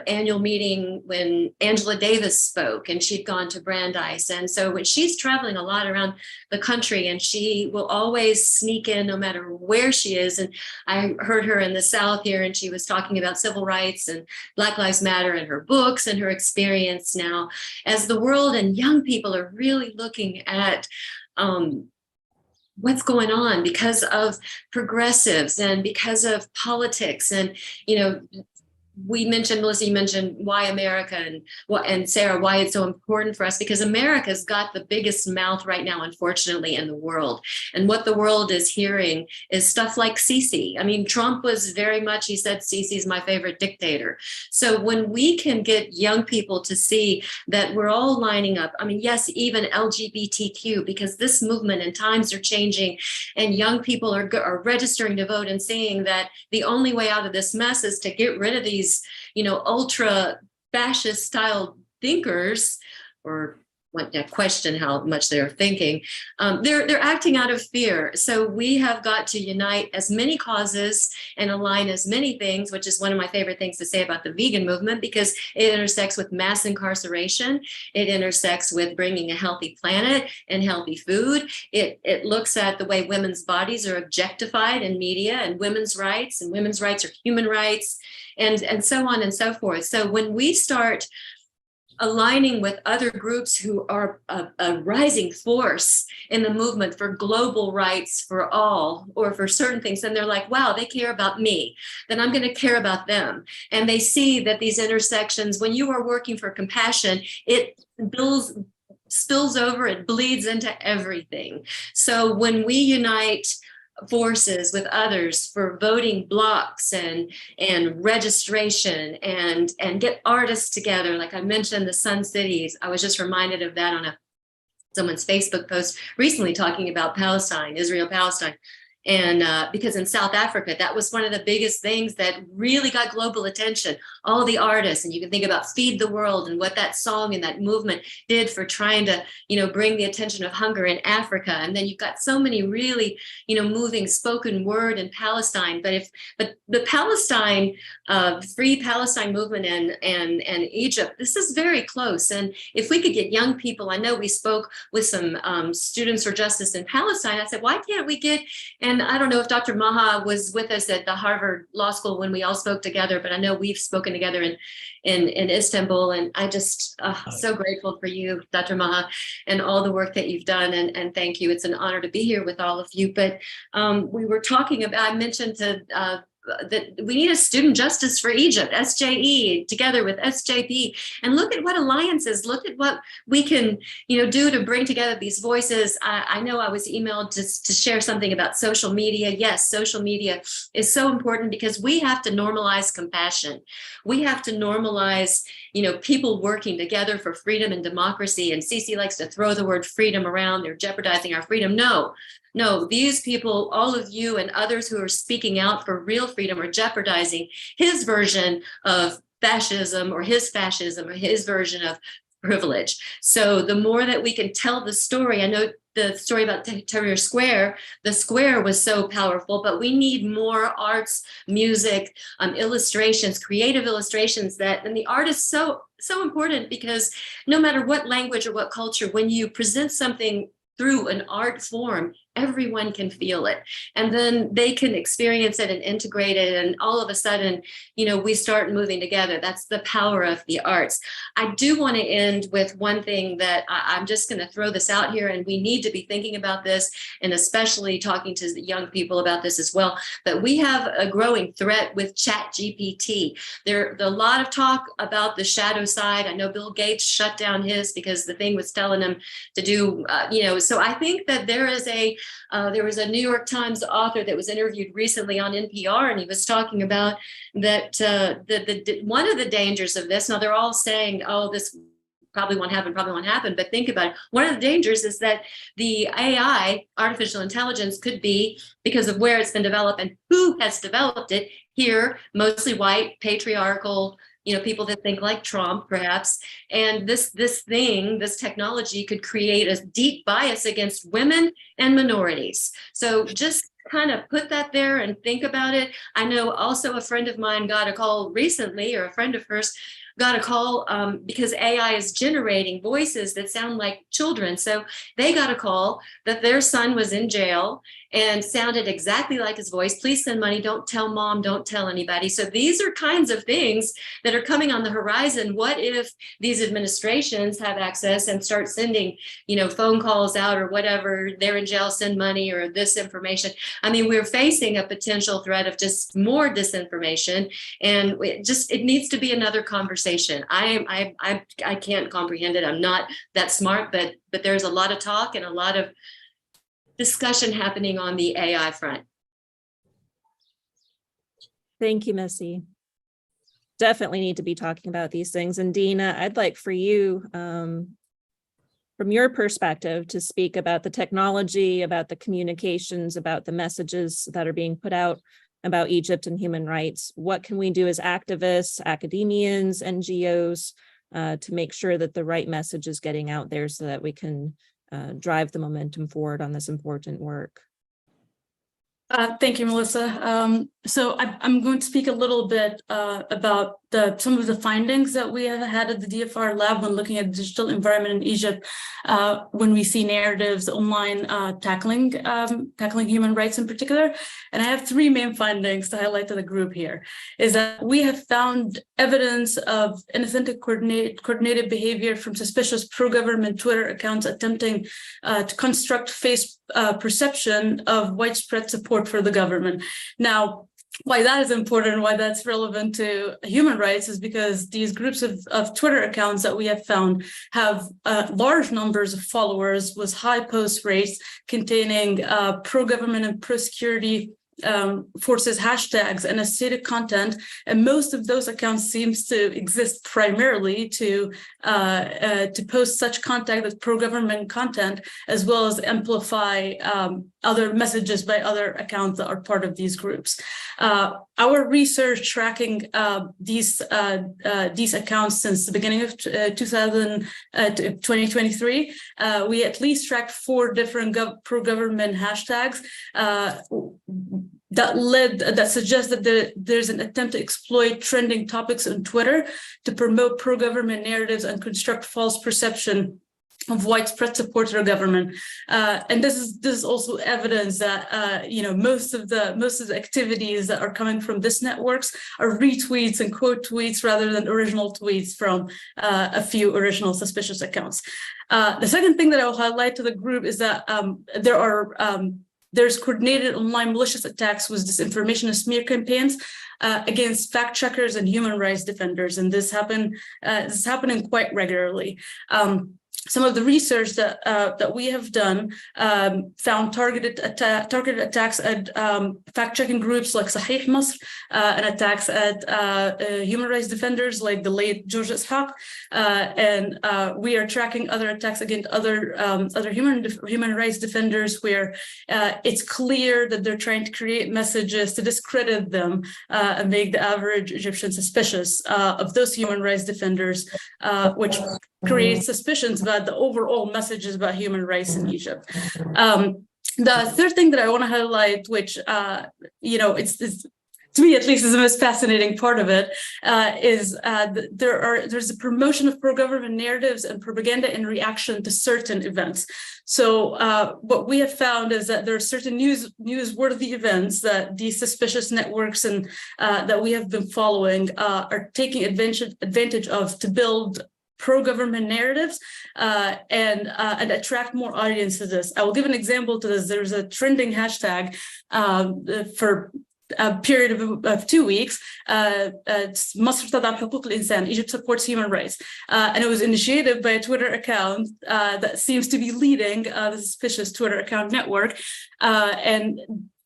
[SPEAKER 8] annual meeting when Angela Davis spoke, and she'd gone to Brandeis. And so when she's traveling a lot around the country, and she will always sneak in no matter where she is. And I heard her in the South here, and she was talking about civil rights and Black Lives Matter and her books and her experience now as the world and young people are really looking at what's going on because of progressives and because of politics. And, you know, we mentioned, Melissa, you mentioned why America, and Sarah, why it's so important for us, because America's got the biggest mouth right now, unfortunately, in the world. And what the world is hearing is stuff like Sisi. I mean, Trump was very much, he said, Sisi's my favorite dictator. So when we can get young people to see that we're all lining up, I mean, yes, even LGBTQ, because this movement and times are changing, and young people are registering to vote and seeing that the only way out of this mess is to get rid of these, you know, ultra fascist style thinkers, or question how much they're thinking. They're acting out of fear. So we have got to unite as many causes and align as many things, which is one of my favorite things to say about the vegan movement, because it intersects with mass incarceration. It intersects with bringing a healthy planet and healthy food. It looks at the way women's bodies are objectified in media, and women's rights are human rights, and so on and so forth. So when we start aligning with other groups who are a rising force in the movement for global rights for all, or for certain things, then they're like, wow, they care about me, then I'm going to care about them. And they see that these intersections, when you are working for compassion, it spills over, it bleeds into everything. So when we unite forces with others for voting blocks and registration and get artists together, like I mentioned, the Sun Cities. I was just reminded of that on someone's Facebook post recently, talking about Palestine, Israel, Palestine. And because in South Africa, that was one of the biggest things that really got global attention, all the artists. And you can think about Feed the World and what that song and that movement did for trying to, you know, bring the attention of hunger in Africa. And then you've got so many really, you know, moving spoken word in Palestine. But the Palestine, Free Palestine movement and Egypt, this is very close. And if we could get young people, I know we spoke with some students for justice in Palestine. I said, why can't we get, and I don't know if Dr. Maha was with us at the Harvard Law School when we all spoke together, but I know we've spoken together in Istanbul. And I just so grateful for you, Dr. Maha, and all the work that you've done. And thank you. It's an honor to be here with all of you. But we were talking about, I mentioned that we need a student justice for Egypt, SJE, together with SJP, and look at what alliances, look at what we can, you know, do to bring together these voices. I know I was emailed to share something about social media. Yes, social media is so important because we have to normalize compassion. We have to normalize, you know, people working together for freedom and democracy. And Cece likes to throw the word freedom around. They're jeopardizing our freedom. No, these people, all of you and others who are speaking out for real freedom, are jeopardizing his version of fascism or his version of privilege. So the more that we can tell the story, I know the story about Tahrir Square, the square was so powerful, but we need more arts, music, illustrations, creative illustrations, and the art is so important, because no matter what language or what culture, when you present something through an art form, everyone can feel it, and then they can experience it and integrate it, and all of a sudden, you know, we start moving together. That's the power of the arts. I do want to end with one thing that I'm just going to throw this out here, and we need to be thinking about this, and especially talking to the young people about this as well, that we have a growing threat with ChatGPT. There's a lot of talk about the shadow side. I know Bill Gates shut down his because the thing was telling him to do, you know, so I think that there was a New York Times author that was interviewed recently on NPR, and he was talking about that one of the dangers of this. Now they're all saying, "Oh, this probably won't happen," but think about it. One of the dangers is that the AI, artificial intelligence, could be, because of where it's been developed and who has developed it, here, mostly white, patriarchal people that think like Trump, perhaps. And this technology could create a deep bias against women and minorities. So just kind of put that there and think about it. I know also a friend of mine got a call recently, or a friend of hers got a call because AI is generating voices that sound like children. So they got a call that their son was in jail and sounded exactly like his voice. Please send money. Don't tell mom. Don't tell anybody. So these are kinds of things that are coming on the horizon. What if these administrations have access and start sending, phone calls out or whatever, they're in jail, send money, or this information? I mean, we're facing a potential threat of just more disinformation, and it needs to be another conversation. I can't comprehend it. I'm not that smart, but there's a lot of talk and a lot of discussion happening on the AI front.
[SPEAKER 1] Thank you, Missy. Definitely need to be talking about these things. And Dina, I'd like for you, from your perspective, to speak about the technology, about the communications, about the messages that are being put out about Egypt and human rights. What can we do as activists, academians, NGOs, to make sure that the right message is getting out there so that we can drive the momentum forward on this important work?
[SPEAKER 5] Thank you, Melissa. So I'm going to speak a little bit about some of the findings that we have had at the DFR lab when looking at the digital environment in Egypt, when we see narratives online tackling human rights in particular. And I have three main findings to highlight to the group here, is that we have found evidence of inauthentic coordinated behavior from suspicious pro-government Twitter accounts attempting to construct face perception of widespread support for the government. Now, why that is important, why that's relevant to human rights, is because these groups of Twitter accounts that we have found have large numbers of followers with high post rates containing pro-government and pro-security forces hashtags and associated content, and most of those accounts seems to exist primarily to post such content that's pro-government content, as well as amplify other messages by other accounts that are part of these groups. Our research tracking these accounts since the beginning of 2023, we at least tracked 4 different pro-government hashtags that suggest that there's an attempt to exploit trending topics on Twitter to promote pro-government narratives and construct false perception of widespread support to the government, and this is also evidence that most of the activities that are coming from this networks are retweets and quote tweets rather than original tweets from a few original suspicious accounts. The second thing that I will highlight to the group is that there's coordinated online malicious attacks with disinformation and smear campaigns against fact checkers and human rights defenders, and this is happening quite regularly. Some of the research that we have done found targeted attacks at fact-checking groups like Sahih Masr, and attacks at human rights defenders like the late George Ishaq, and we are tracking other attacks against other human rights defenders where it's clear that they're trying to create messages to discredit them and make the average Egyptian suspicious of those human rights defenders, which creates suspicions about the overall messages about human rights in Egypt. The third thing that I want to highlight, which it's to me at least is the most fascinating part of it, is there's a promotion of pro-government narratives and propaganda in reaction to certain events. So what we have found is that there are certain newsworthy events that these suspicious networks and that we have been following are taking advantage of to build pro-government narratives and attract more audience to this. I will give an example to this. There's a trending hashtag for a period of 2 weeks. It's Masr Tad'am Huquq al-Insan, Egypt supports human rights. And it was initiated by a Twitter account that seems to be leading the suspicious Twitter account network. And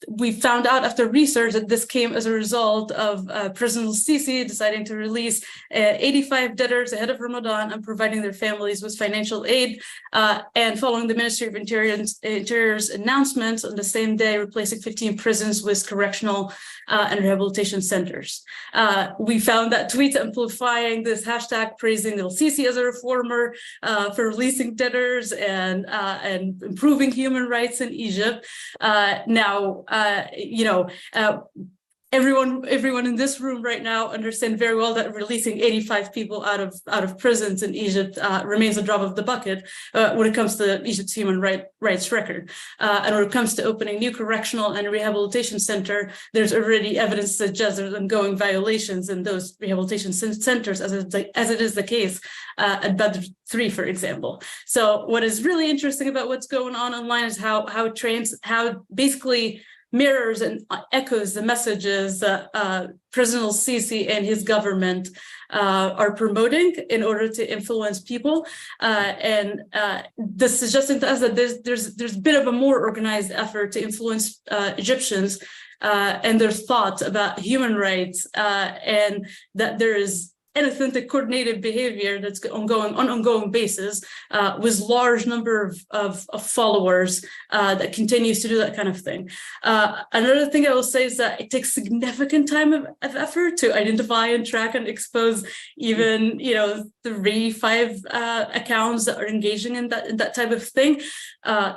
[SPEAKER 5] we found out after research that this came as a result of President Sisi deciding to release 85 debtors ahead of Ramadan and providing their families with financial aid, and following the Ministry of Interior's announcements on the same day, replacing 15 prisons with correctional and rehabilitation centers. We found that tweets amplifying this hashtag praising El-Sisi as a reformer for releasing debtors and improving human rights in Egypt. Everyone in this room right now understand very well that releasing 85 people out of prisons in Egypt remains a drop of the bucket when it comes to Egypt's human rights record. And when it comes to opening new correctional and rehabilitation center, there's already evidence to suggest there's ongoing violations in those rehabilitation centers, as it is the case at Badr 3, for example. So what is really interesting about what's going on online is how basically mirrors and echoes the messages that President El-Sisi and his government are promoting in order to influence people, and this suggesting to us that there's a bit of a more organized effort to influence Egyptians and their thoughts about human rights, and that there is inauthentic coordinated behavior that's on an ongoing basis with large number of followers that continues to do that kind of thing. Another thing I will say is that it takes significant time of effort to identify and track and expose even 3-5 accounts that are engaging in that type of thing.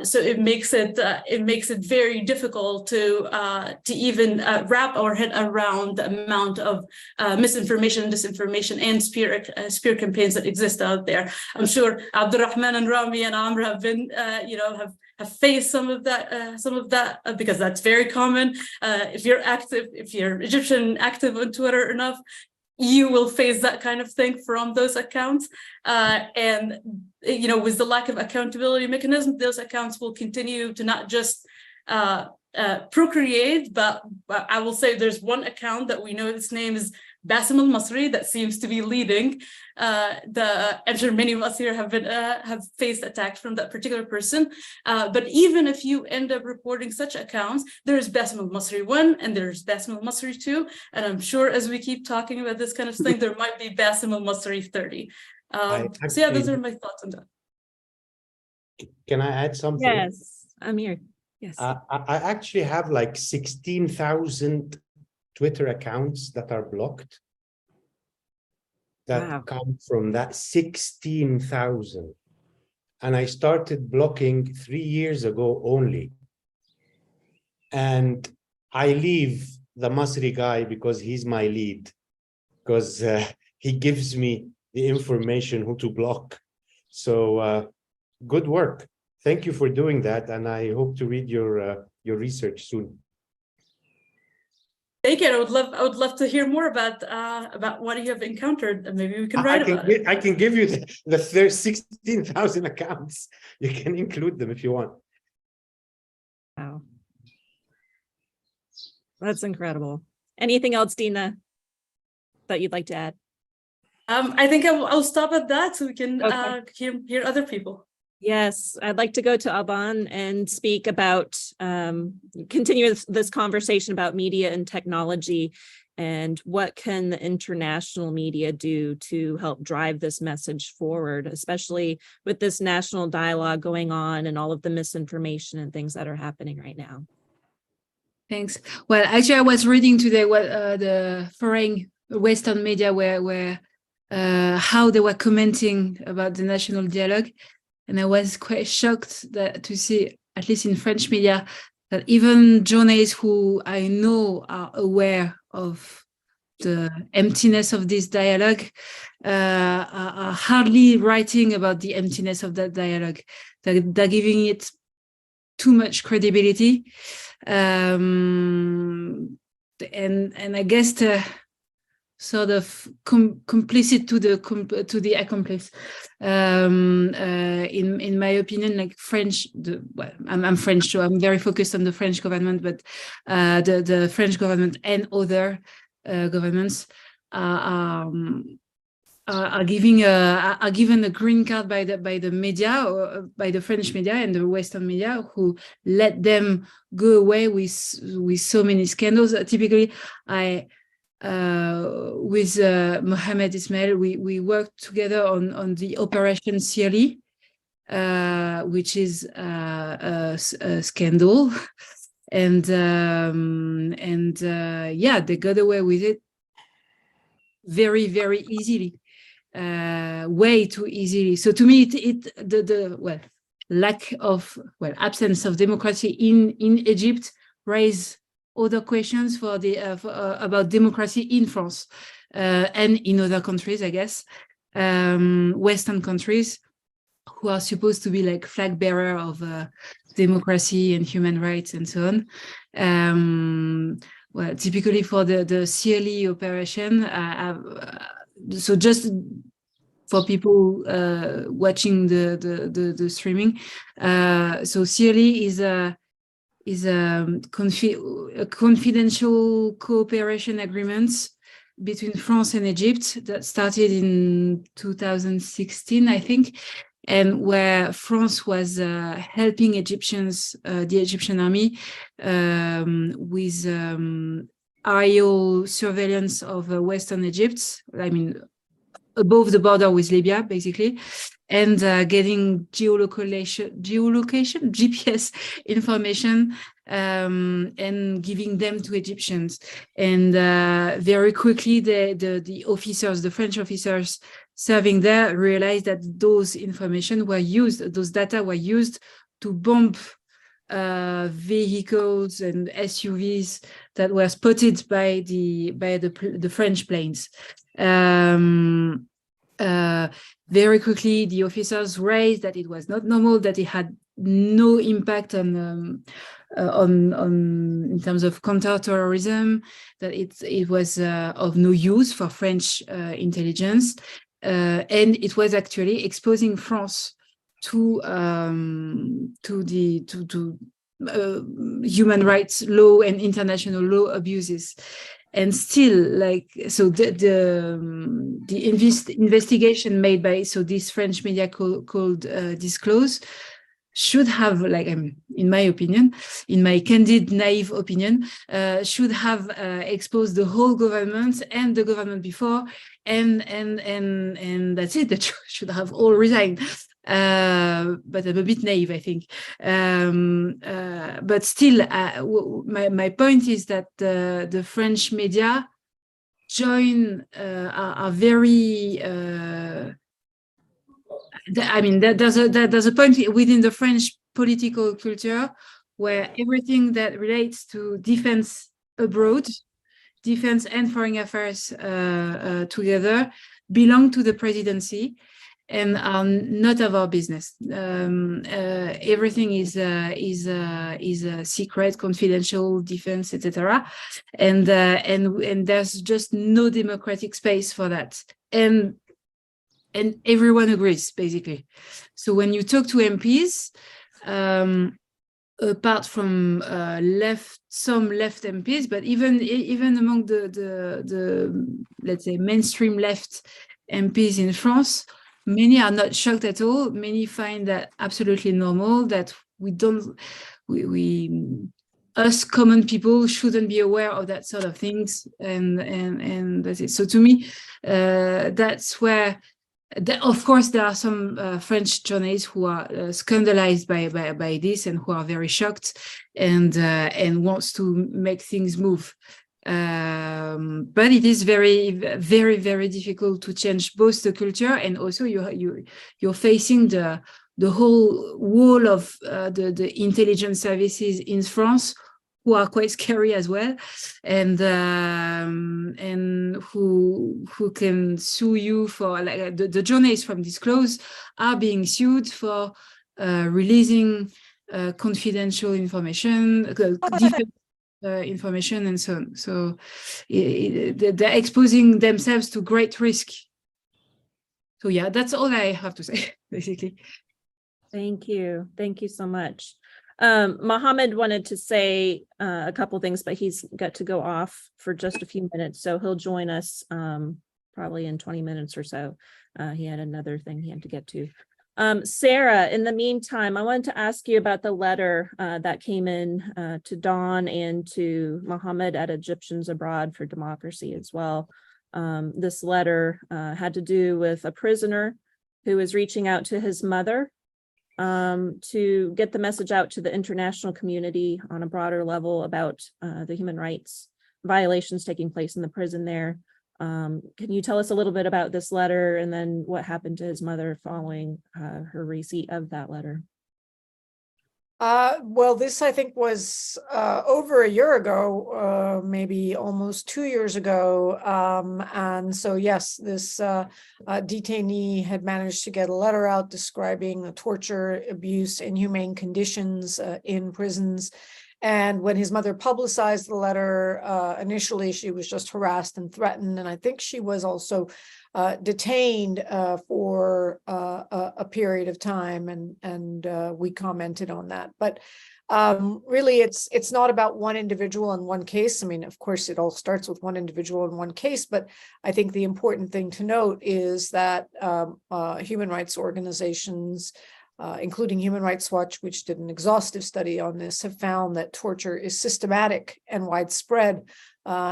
[SPEAKER 5] So it makes it very difficult to even wrap our head around the amount of misinformation and disinformation and spear campaigns that exist out there. I'm sure Abdurrahman and Rami and Amr have been, have faced some of that because that's very common. If you're Egyptian active on Twitter enough, you will face that kind of thing from those accounts. And with the lack of accountability mechanism, those accounts will continue to not just procreate, but I will say there's one account that we know its name is Bassem al-Masri that seems to be leading. I'm sure many of us here have faced attacks from that particular person. But even if you end up reporting such accounts, there's Bassem al-Masri 1 and there's Bassem al-Masri 2. And I'm sure as we keep talking about this kind of thing, there might be Bassem al-Masri 30. So yeah, those are my thoughts on that.
[SPEAKER 6] Can I add something?
[SPEAKER 1] Yes, I'm here. Yes.
[SPEAKER 6] I actually have like 16,000 Twitter accounts that are blocked that come from that 16,000. And I started blocking 3 years ago only. And I leave the Masri guy because he's my lead, because he gives me the information who to block. So good work. Thank you for doing that, and I hope to read your research soon.
[SPEAKER 5] Thank you. I would love to hear more about what you have encountered, and maybe we can write about it.
[SPEAKER 6] I can give you the 16,000 accounts. You can include them if you want.
[SPEAKER 1] Wow, that's incredible. Anything else, Dina, that you'd like to add?
[SPEAKER 5] I think I'll stop at that so we can hear other people.
[SPEAKER 1] Yes, I'd like to go to Aban and speak about, continue this conversation about media and technology and what can the international media do to help drive this message forward, especially with this national dialogue going on and all of the misinformation and things that are happening right now.
[SPEAKER 7] Thanks. Well, actually, I was reading today what the foreign Western media were how they were commenting about the national dialogue. And I was quite shocked to see, at least in French media, that even journalists who I know are aware of the emptiness of this dialogue are hardly writing about the emptiness of that dialogue. They're giving it too much credibility. And I guess sort of complicit to the accomplice. In my opinion, like French, I'm French, so I'm very focused on the French government, but the French government and other governments are are given a green card by the media, or by the French media and the Western media, who let them go away with so many scandals. Typically, with Mohamed Ismail, we worked together on the Operation Sierli, which is a scandal, and yeah, they got away with it very, very easily, way too easily. So to me, the lack of absence of democracy in Egypt raise other questions about democracy in France and in other countries, I guess, Western countries, who are supposed to be like flag bearer of democracy and human rights and so on. Well, typically for the CLE operation, so just for people watching the streaming, so CLE is a confidential cooperation agreement between France and Egypt that started in 2016, I think, and where France was helping Egyptians, the Egyptian army, with aerial surveillance of Western Egypt, I mean, above the border with Libya, basically, and getting geolocation, GPS information, and giving them to Egyptians. And very quickly, the officers, the French officers serving there, realized that those data were used to bomb vehicles and SUVs that were spotted by the French planes. Very quickly, the officers raised that it was not normal, that it had no impact on in terms of counterterrorism, that it was of no use for French intelligence, and it was actually exposing France to human rights law and international law abuses. And still, like, so the investigation made by this French media called Disclose should have, like, in my opinion, in my candid, naive opinion, should have exposed the whole government and the government before, and that's it. That should have all resigned. But I'm a bit naive, I think. But still, my point is that the French media are very. I mean, there's a point within the French political culture where everything that relates to defense abroad, defense and foreign affairs together, belong to the presidency and are not of our business. Everything is a secret, confidential, defense, etc. And there's just no democratic space for that. And everyone agrees, basically. So when you talk to MPs, apart from some left MPs, but even among the let's say mainstream left MPs in France, many are not shocked at all. Many find that absolutely normal, that us common people shouldn't be aware of that sort of things, and that's it. So to me, that's where. Of course, there are some French journalists who are scandalized by this and who are very shocked and wants to make things move. But it is very, very, very difficult to change both the culture, and also you're facing the whole wall of the intelligence services in France, who are quite scary as well, and who can sue you for, like, the journalists from Disclose are being sued for releasing confidential information, defense information, and so on. So they're exposing themselves to great risk. So yeah, that's all I have to say, basically.
[SPEAKER 1] Thank you so much. Mohammed wanted to say a couple things, but he's got to go off for just a few minutes, so he'll join us probably in 20 minutes or so. He had another thing he had to get to. Sarah, in the meantime, I wanted to ask you about the letter that came in to Dawn and to Mohammed at Egyptians Abroad for Democracy as well. This letter had to do with a prisoner who was reaching out to his mother to get the message out to the international community on a broader level about the human rights violations taking place in the prison there. Can you tell us a little bit about this letter and then what happened to his mother following her receipt of that letter?
[SPEAKER 2] Well, this I think was over a year ago, maybe almost 2 years ago. And so, yes, this detainee had managed to get a letter out describing the torture, abuse, inhumane conditions in prisons. And when his mother publicized the letter, initially she was just harassed and threatened. And I think she was also detained for a period of time, and we commented on that. But really, it's not about one individual and one case. I mean, of course, it all starts with one individual and one case, but I think the important thing to note is that human rights organizations, including Human Rights Watch, which did an exhaustive study on this, have found that torture is systematic and widespread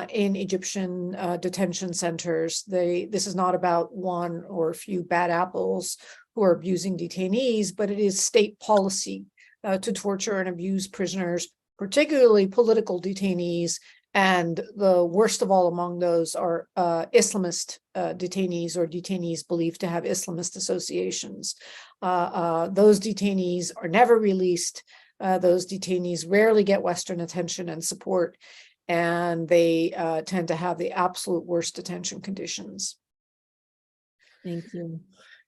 [SPEAKER 2] in Egyptian detention centers. This is not about one or a few bad apples who are abusing detainees, but it is state policy to torture and abuse prisoners, particularly political detainees. And the worst of all among those are Islamist detainees or detainees believed to have Islamist associations. Those detainees are never released. Those detainees rarely get Western attention and support, and they tend to have the absolute worst detention conditions.
[SPEAKER 1] Thank you.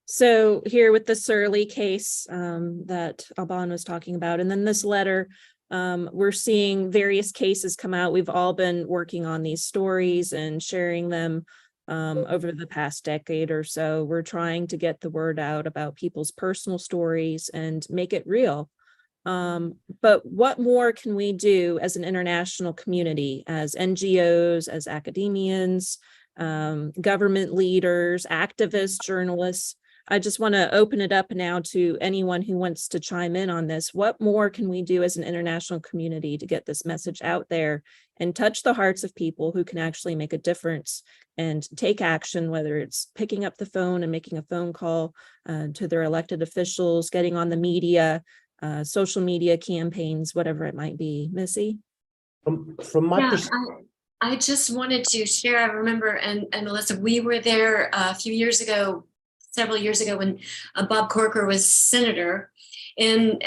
[SPEAKER 1] So here with the Surly case that Alban was talking about, and then this letter, we're seeing various cases come out. We've all been working on these stories and sharing them over the past decade or so. We're trying to get the word out about people's personal stories and make it real. But what more can we do as an international community, as NGOs, as academians, government leaders, activists, journalists? I just want to open it up now to anyone who wants to chime in on this. What more can we do as an international community to get this message out there and touch the hearts of people who can actually make a difference and take action, whether it's picking up the phone and making a phone call to their elected officials, getting on the media, social media campaigns, whatever it might be. Missy?
[SPEAKER 6] From my perspective,
[SPEAKER 8] I just wanted to share, I remember, and Melissa, we were there a few years ago, several years ago, when Bob Corker was senator in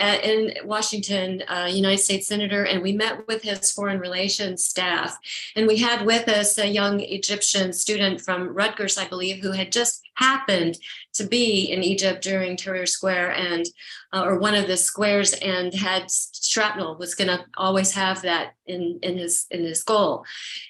[SPEAKER 8] Washington, United States senator, and we met with his foreign relations staff. And we had with us a young Egyptian student from Rutgers, I believe, who had just happened to be in Egypt during Tahrir Square and or one of the squares, and had shrapnel, was going to always have that in his goal.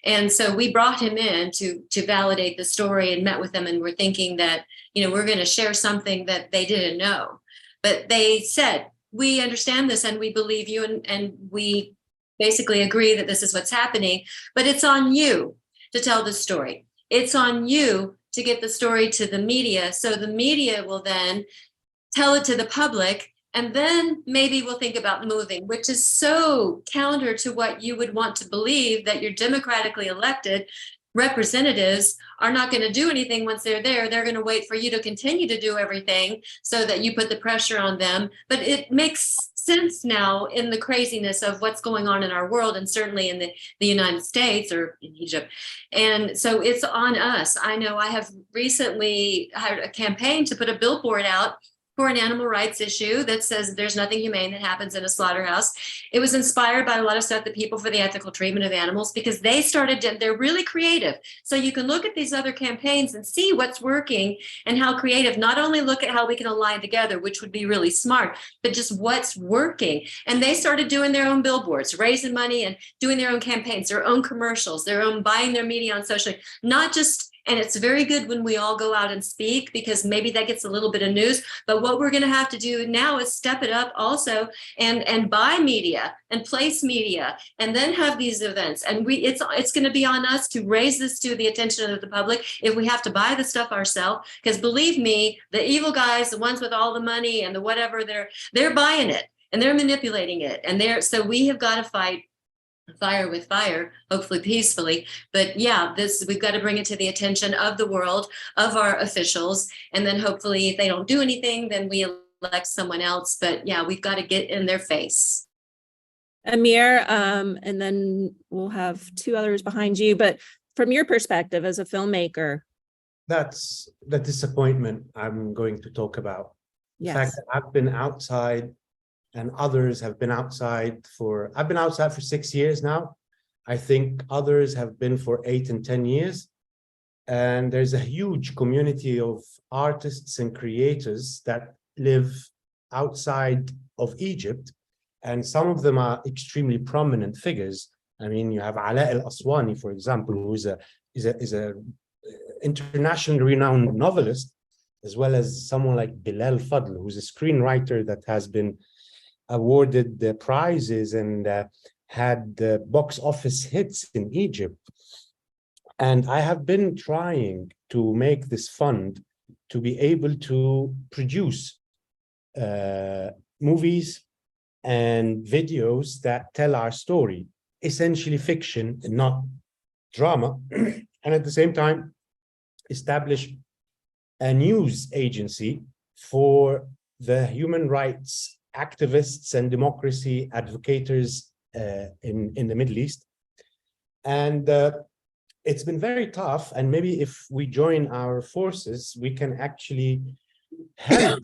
[SPEAKER 8] And so we brought him in to validate the story and met with them, and we're thinking that, you know, we're going to share something that they didn't know. But they said, we understand this and we believe you, and we basically agree that this is what's happening, but it's on you to tell the story. It's on you to get the story to the media, so the media will then tell it to the public, and then maybe we'll think about moving, which is so counter to what you would want to believe, that your democratically elected representatives are not going to do anything once they're there. They're going to wait for you to continue to do everything so that you put the pressure on them. But it makes sense now in the craziness of what's going on in our world, and certainly in the United States or in Egypt. And so it's on us. I know I have recently had a campaign to put a billboard out for an animal rights issue that says there's nothing humane that happens in a slaughterhouse. It was inspired by a lot of stuff, the People for the Ethical Treatment of Animals, because they started, they're really creative. So you can look at these other campaigns and see what's working and how creative, not only look at how we can align together, which would be really smart, but just what's working. And they started doing their own billboards, raising money and doing their own campaigns, their own commercials, their own buying their media on social, not just And it's very good when we all go out and speak, because maybe that gets a little bit of news. But what we're going to have to do now is step it up also, and buy media and place media, and then have these events. And it's going to be on us to raise this to the attention of the public if we have to buy the stuff ourselves. Because believe me, the evil guys, the ones with all the money and the whatever, they're buying it and they're manipulating it. And so we have got to fight fire with fire, hopefully peacefully. But yeah, we've got to bring it to the attention of the world, of our officials. And then hopefully if they don't do anything, then we elect someone else. But yeah, we've got to get in their face.
[SPEAKER 1] Amir, and then we'll have two others behind you. But from your perspective as a filmmaker.
[SPEAKER 6] That's the disappointment I'm going to talk about. The fact that I've been outside and others have been outside I've been outside for 6 years now. I think others have been for 8 and 10 years. And there's a huge community of artists and creators that live outside of Egypt. And some of them are extremely prominent figures. I mean, you have Ala al-Aswani, for example, who is a internationally renowned novelist, as well as someone like Bilal Fadl, who's a screenwriter that has been awarded the prizes and had box office hits in Egypt. And I have been trying to make this fund to be able to produce movies and videos that tell our story, essentially fiction and not drama, and at the same time establish a news agency for the human rights activists and democracy advocates in the Middle East. And it's been very tough, and maybe if we join our forces, we can actually help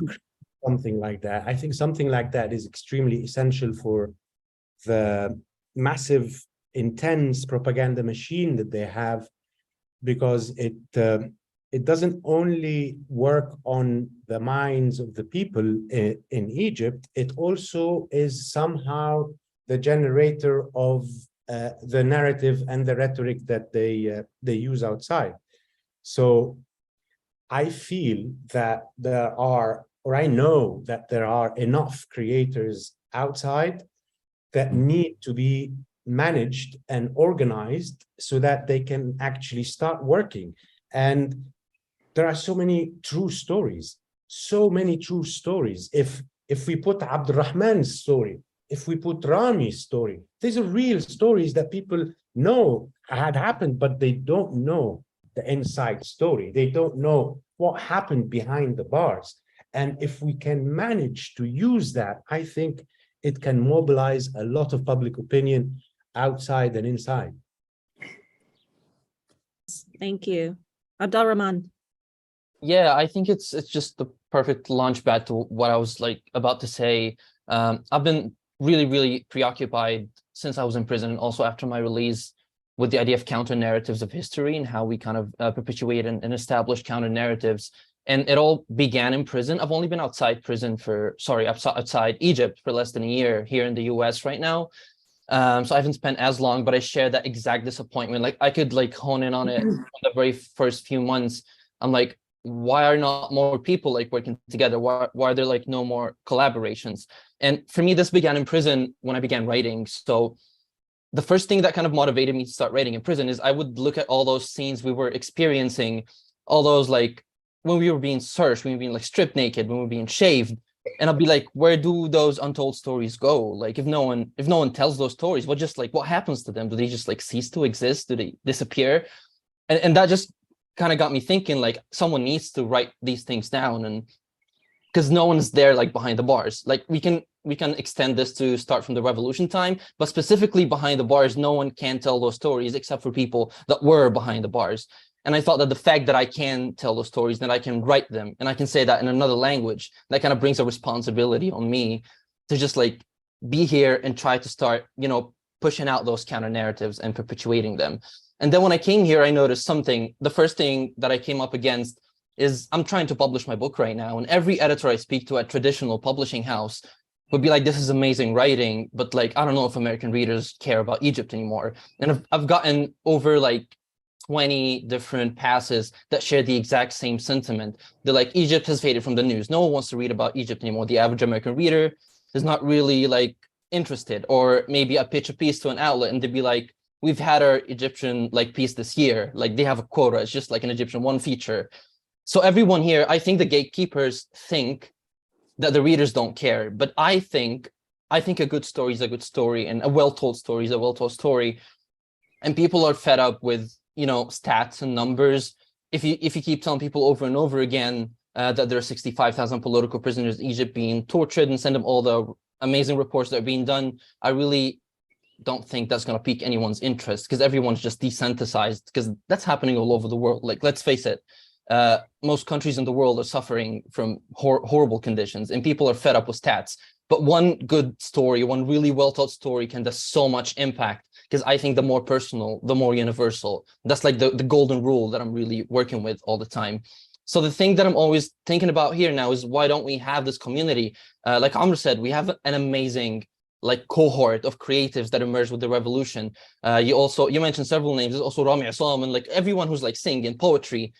[SPEAKER 6] something like that. I think something like that is extremely essential for the massive, intense propaganda machine that they have, because it doesn't only work on the minds of the people in Egypt, it also is somehow the generator of the narrative and the rhetoric that they use outside. So I feel that there are, or I know that there are enough creators outside that need to be managed and organized so that they can actually start working. And there are so many true stories, so many true stories. If we put Abdurrahman's story, if we put Rami's story, these are real stories that people know had happened, but they don't know the inside story. They don't know what happened behind the bars. And if we can manage to use that, I think it can mobilize a lot of public opinion outside and inside.
[SPEAKER 1] Thank you. Abdul Rahman.
[SPEAKER 4] Yeah, I think it's just the perfect launchpad to what I was like about to say. I've been really preoccupied since I was in prison, and also after my release, with the idea of counter narratives of history and how we kind of perpetuate and establish counter narratives. And it all began in prison. I've only been outside Egypt for less than a year here in the US right now. So I haven't spent as long, but I share that exact disappointment. Like I could like hone in on it on the very first few months. I'm like, why are not more people like working together? Why are there like no more collaborations? And for me, this began in prison when I began writing. So the first thing that kind of motivated me to start writing in prison is I would look at all those scenes we were experiencing, all those like when we were being searched, when we were being like stripped naked, when we were being shaved. And I'll be like, where do those untold stories go? Like if no one tells those stories, what happens to them? Do they just like cease to exist? Do they disappear? And that just kind of got me thinking, like someone needs to write these things down, and because no one's there like behind the bars. Like we can extend this to start from the revolution time, but specifically behind the bars, no one can tell those stories except for people that were behind the bars. And I thought that the fact that I can tell those stories, that I can write them, and I can say that in another language, that kind of brings a responsibility on me to just like be here and try to start, pushing out those counter narratives and perpetuating them. And then when I came here, I noticed something. The first thing that I came up against is I'm trying to publish my book right now. And every editor I speak to at traditional publishing house would be like, this is amazing writing, but like, I don't know if American readers care about Egypt anymore. And I've gotten over like 20 different passes that share the exact same sentiment. They're like, Egypt has faded from the news. No one wants to read about Egypt anymore. The average American reader is not really like interested. Or maybe I pitch a piece to an outlet and they'd be like, we've had our Egyptian like piece this year. Like they have a quota. It's just like an Egyptian one feature. So everyone here, I think the gatekeepers think that the readers don't care. But I think a good story is a good story, and a well-told story is a well-told story. And people are fed up with, you know, stats and numbers. If you keep telling people over and over again that there are 65,000 political prisoners in Egypt being tortured, and send them all the amazing reports that are being done, I really don't think that's going to pique anyone's interest, because everyone's just desensitized, because that's happening all over the world. Like, let's face it, most countries in the world are suffering from horrible conditions, and people are fed up with stats. But one good story, one really well-told story can do so much impact, because I think the more personal, the more universal. That's like the golden rule that I'm really working with all the time. So the thing that I'm always thinking about here now is, why don't we have this community? Like Amr said, we have an amazing like cohort of creatives that emerged with the revolution. You mentioned several names. There's also Rami Assam, and like everyone who's like singing poetry,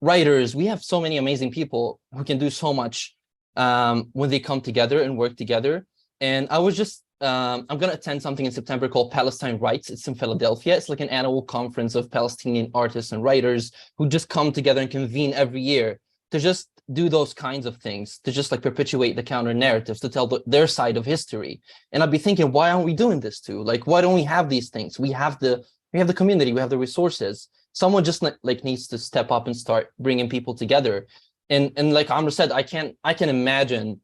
[SPEAKER 4] writers. We have so many amazing people who can do so much when they come together and work together. And I was just, I'm going to attend something in September called Palestine Writes. It's in Philadelphia. It's like an annual conference of Palestinian artists and writers who just come together and convene every year to just do those kinds of things, to just like perpetuate the counter narratives, to tell their side of history. And I'd be thinking, why aren't we doing this too? Like, why don't we have these things? We have the community, we have the resources. Someone just like needs to step up and start bringing people together. And like Amr said, I can imagine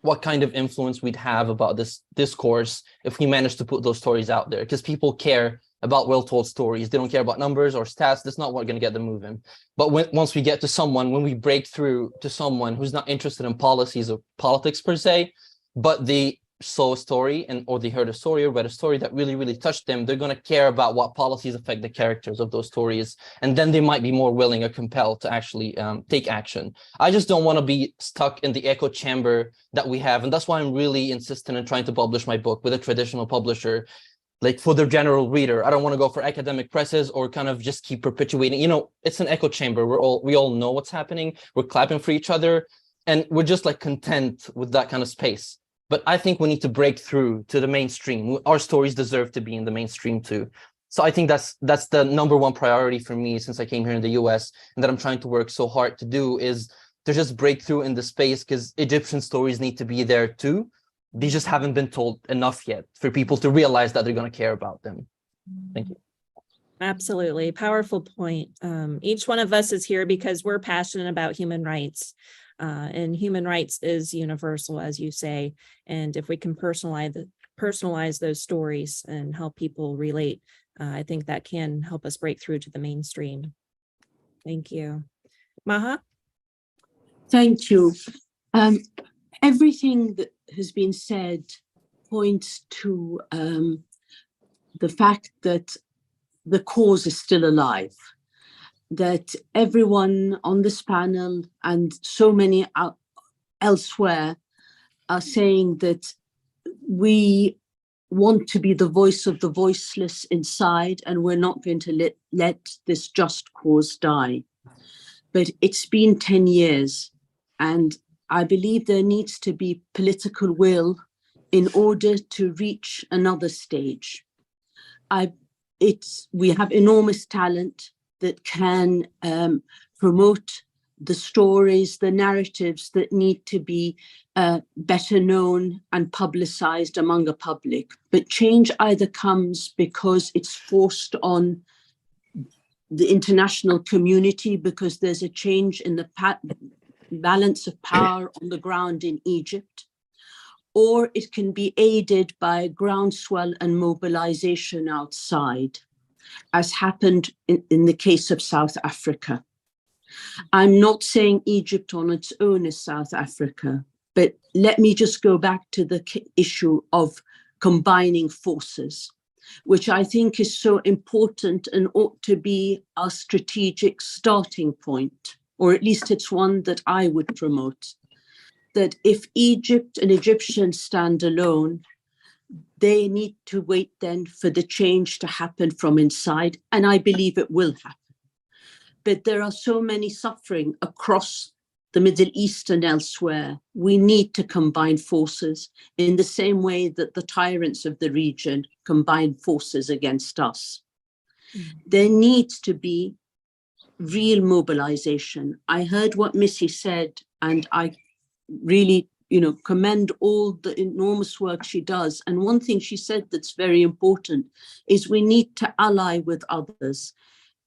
[SPEAKER 4] what kind of influence we'd have about this discourse if we managed to put those stories out there, because people care about well-told stories. They don't care about numbers or stats. That's not what's going to get them moving. But once we get to someone, when we break through to someone who's not interested in policies or politics per se, but they saw a story or they heard a story or read a story that really, really touched them, they're going to care about what policies affect the characters of those stories. And then they might be more willing or compelled to actually take action. I just don't want to be stuck in the echo chamber that we have. And that's why I'm really insistent in trying to publish my book with a traditional publisher, like for the general reader. I don't want to go for academic presses or kind of just keep perpetuating. You know, it's an echo chamber. We all know what's happening. We're clapping for each other, and we're just like content with that kind of space. But I think we need to break through to the mainstream. Our stories deserve to be in the mainstream too. So I think that's the number one priority for me since I came here in the US, and that I'm trying to work so hard to do, is to just break through in the space, because Egyptian stories need to be there too. They just haven't been told enough yet for people to realize that they're going to care about them. Thank you.
[SPEAKER 1] Absolutely. Powerful point. Each one of us is here because we're passionate about human rights. And human rights is universal, as you say. And if we can personalize those stories and help people relate, I think that can help us break through to the mainstream. Thank you. Maha?
[SPEAKER 10] Thank you. Everything that has been said points to the fact that the cause is still alive, that everyone on this panel and so many elsewhere are saying that we want to be the voice of the voiceless inside, and we're not going to let this just cause die. But it's been 10 years, and I believe there needs to be political will in order to reach another stage. We have enormous talent that can promote the stories, the narratives that need to be better known and publicized among a public. But change either comes because it's forced on the international community, because there's a change in the balance of power on the ground in Egypt, or it can be aided by groundswell and mobilization outside, as happened in the case of South Africa. I'm not saying Egypt on its own is South Africa, but let me just go back to the issue of combining forces, which I think is so important and ought to be our strategic starting point, or at least it's one that I would promote. That if Egypt and Egyptians stand alone, they need to wait then for the change to happen from inside, and I believe it will happen. But there are so many suffering across the Middle East and elsewhere. We need to combine forces in the same way that the tyrants of the region combine forces against us. There needs to be real mobilization. I heard what Missy said, and I really, commend all the enormous work she does. And one thing she said that's very important is we need to ally with others.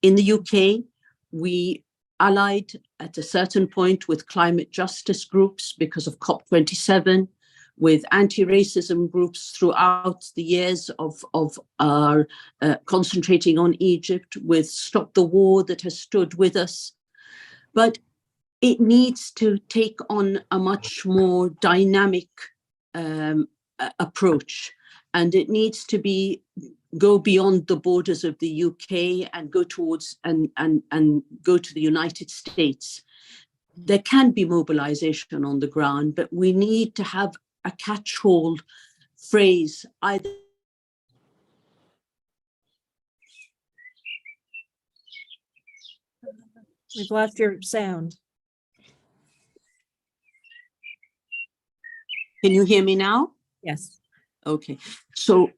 [SPEAKER 10] In the UK, we allied at a certain point with climate justice groups because of COP27, with anti-racism groups throughout the years of our concentrating on Egypt, with Stop the War that has stood with us. But it needs to take on a much more dynamic approach, and it needs to go beyond the borders of the UK and go towards and go to the United States. There can be mobilization on the ground, but we need to have a catch-all phrase either.
[SPEAKER 1] We've lost your sound.
[SPEAKER 10] Can you hear me now?
[SPEAKER 1] Yes.
[SPEAKER 10] Okay. So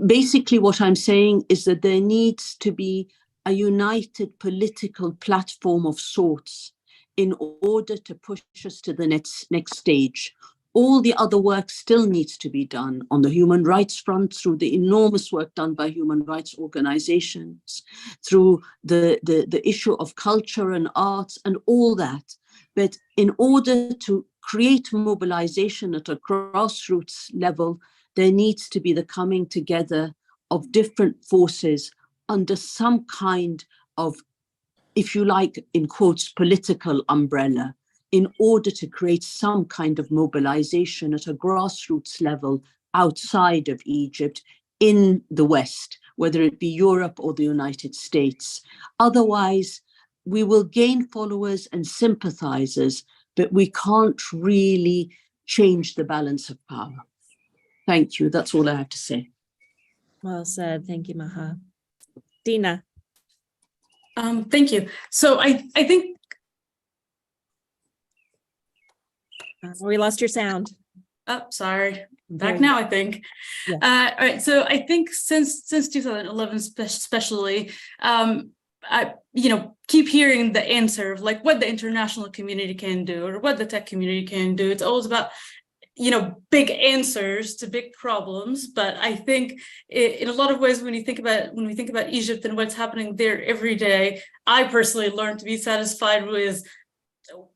[SPEAKER 10] basically what I'm saying is that there needs to be a united political platform of sorts in order to push us to the next stage. All the other work still needs to be done on the human rights front through the enormous work done by human rights organizations, through the issue of culture and arts and all that. But in order to create mobilization at a grassroots level, there needs to be the coming together of different forces under some kind of, if you like, in quotes, political umbrella, in order to create some kind of mobilization at a grassroots level outside of Egypt in the West, whether it be Europe or the United States. Otherwise, we will gain followers and sympathizers, but we can't really change the balance of power. Thank you. That's all I have to say.
[SPEAKER 1] Well said. Thank you, Maha. Dina.
[SPEAKER 5] Thank you. So I think
[SPEAKER 1] We lost your sound.
[SPEAKER 5] Oh, sorry. I'm back
[SPEAKER 1] Okay.
[SPEAKER 5] now, I think.
[SPEAKER 1] Yeah.
[SPEAKER 5] All right. So I think since 2011, especially, I keep hearing the answer of like what the international community can do or what the tech community can do. It's always about big answers to big problems. But I think in a lot of ways, when we think about Egypt and what's happening there every day, I personally learned to be satisfied with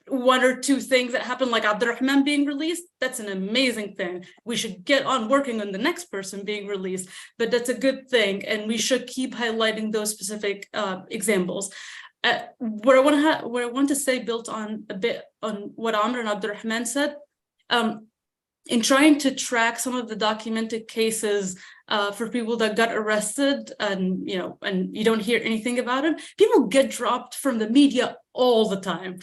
[SPEAKER 5] one or two things that happen, like Abdurrahman being released. That's an amazing thing. We should get on working on the next person being released, but that's a good thing, and we should keep highlighting those specific examples. What I want to say, built on a bit on what Amr and Abdurrahman said, in trying to track some of the documented cases for people that got arrested, and you don't hear anything about it. People get dropped from the media all the time.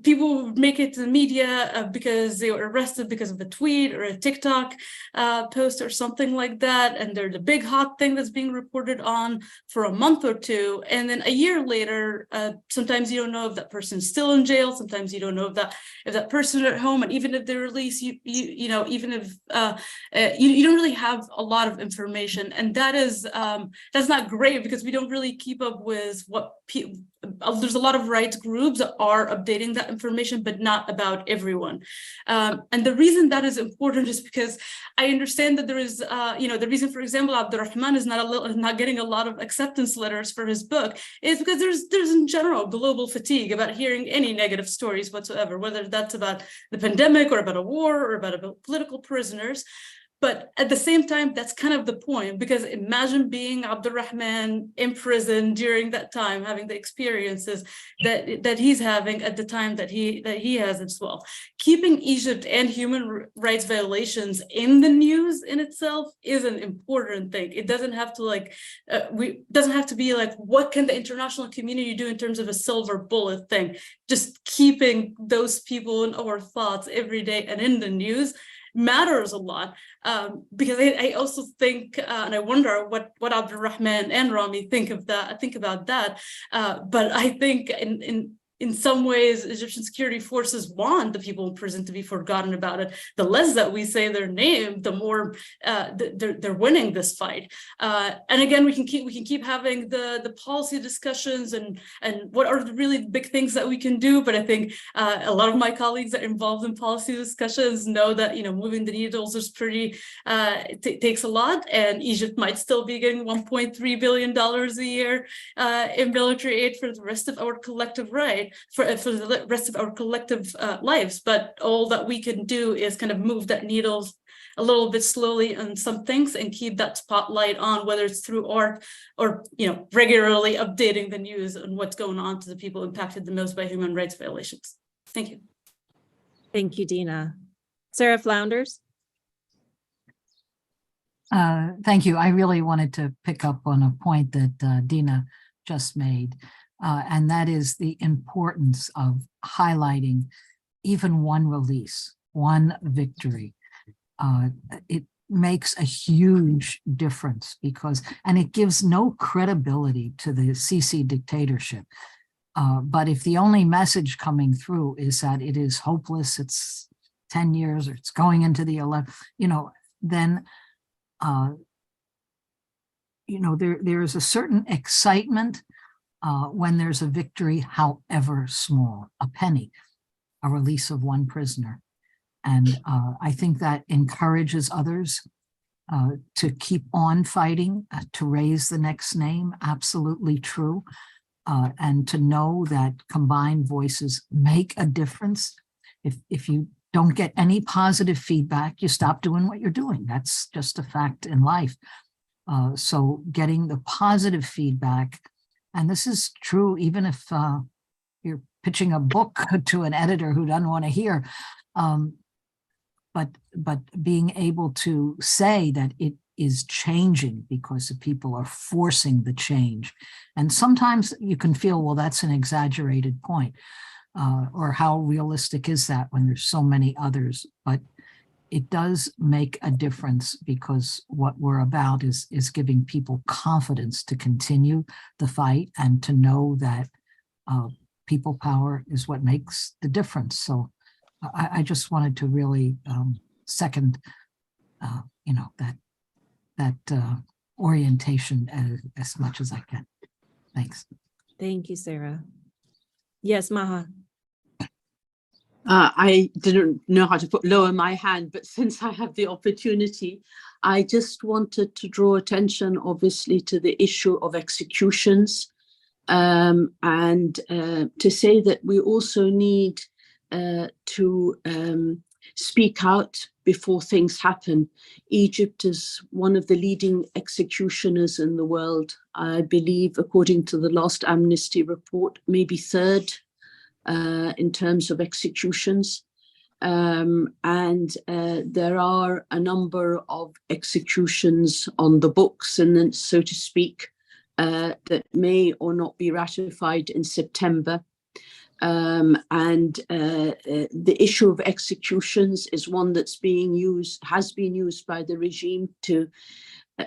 [SPEAKER 5] People make it to the media because they were arrested because of a tweet or a TikTok post or something like that, and they're the big hot thing that's being reported on for a month or two, and then a year later, sometimes you don't know if that person's still in jail. Sometimes you don't know if that person is at home, and even if they're released, you don't really have a lot of information, and that's not great because we don't really keep up with what people. There's a lot of rights groups that are updating that information, but not about everyone. And the reason that is important is because I understand that there is, the reason, for example, Abdurrahman is not getting a lot of acceptance letters for his book is because there's in general global fatigue about hearing any negative stories whatsoever, whether that's about the pandemic or about a war or about political prisoners. But at the same time, that's kind of the point, because imagine being Abdurrahman in prison during that time, having the experiences that he's having at the time that he has as well. Keeping Egypt and human rights violations in the news in itself is an important thing. It doesn't have to be like, what can the international community do in terms of a silver bullet thing? Just keeping those people in our thoughts every day and in the news matters a lot, because I also think, and I wonder what Abdulrahman and Rami think about that. But I think in some ways, Egyptian security forces want the people in prison to be forgotten about it. The less that we say their name, the more they're winning this fight. And again, we can keep having the policy discussions and what are the really big things that we can do. But I think a lot of my colleagues that are involved in policy discussions know that moving the needles is pretty takes a lot, and Egypt might still be getting $1.3 billion a year in military aid for the rest of our collective for the rest of our collective lives. But all that we can do is kind of move that needle a little bit slowly on some things and keep that spotlight on, whether it's through art or regularly updating the news on what's going on to the people impacted the most by human rights violations. Thank you.
[SPEAKER 1] Thank you, Dina. Sarah Flounders.
[SPEAKER 9] Thank you. I really wanted to pick up on a point that Dina just made, and that is the importance of highlighting even one release, one victory. It makes a huge difference and it gives no credibility to the Sisi dictatorship. But if the only message coming through is that it is hopeless, it's 10 years or it's going into the 11, then there is a certain excitement when there's a victory, however small, a penny, a release of one prisoner. And I think that encourages others to keep on fighting, to raise the next name, absolutely true. And to know that combined voices make a difference. If you don't get any positive feedback, you stop doing what you're doing. That's just a fact in life. So getting the positive feedback, and this is true even if you're pitching a book to an editor who doesn't want to hear, but being able to say that it is changing because the people are forcing the change. And sometimes you can feel, well, that's an exaggerated point, or how realistic is that when there's so many others? But it does make a difference, because what we're about is giving people confidence to continue the fight and to know that people power is what makes the difference. So I just wanted to really second, that orientation as much as I can. Thanks.
[SPEAKER 1] Thank you, Sarah. Yes, Maha.
[SPEAKER 10] I didn't know how to lower my hand, but since I have the opportunity, I just wanted to draw attention, obviously, to the issue of executions, and to say that we also need to speak out before things happen. Egypt is one of the leading executioners in the world. I believe, according to the last Amnesty report, maybe third in terms of executions. And there are a number of executions on the books, and then, so to speak, that may or not be ratified in September. The issue of executions is one that's has been used by the regime to,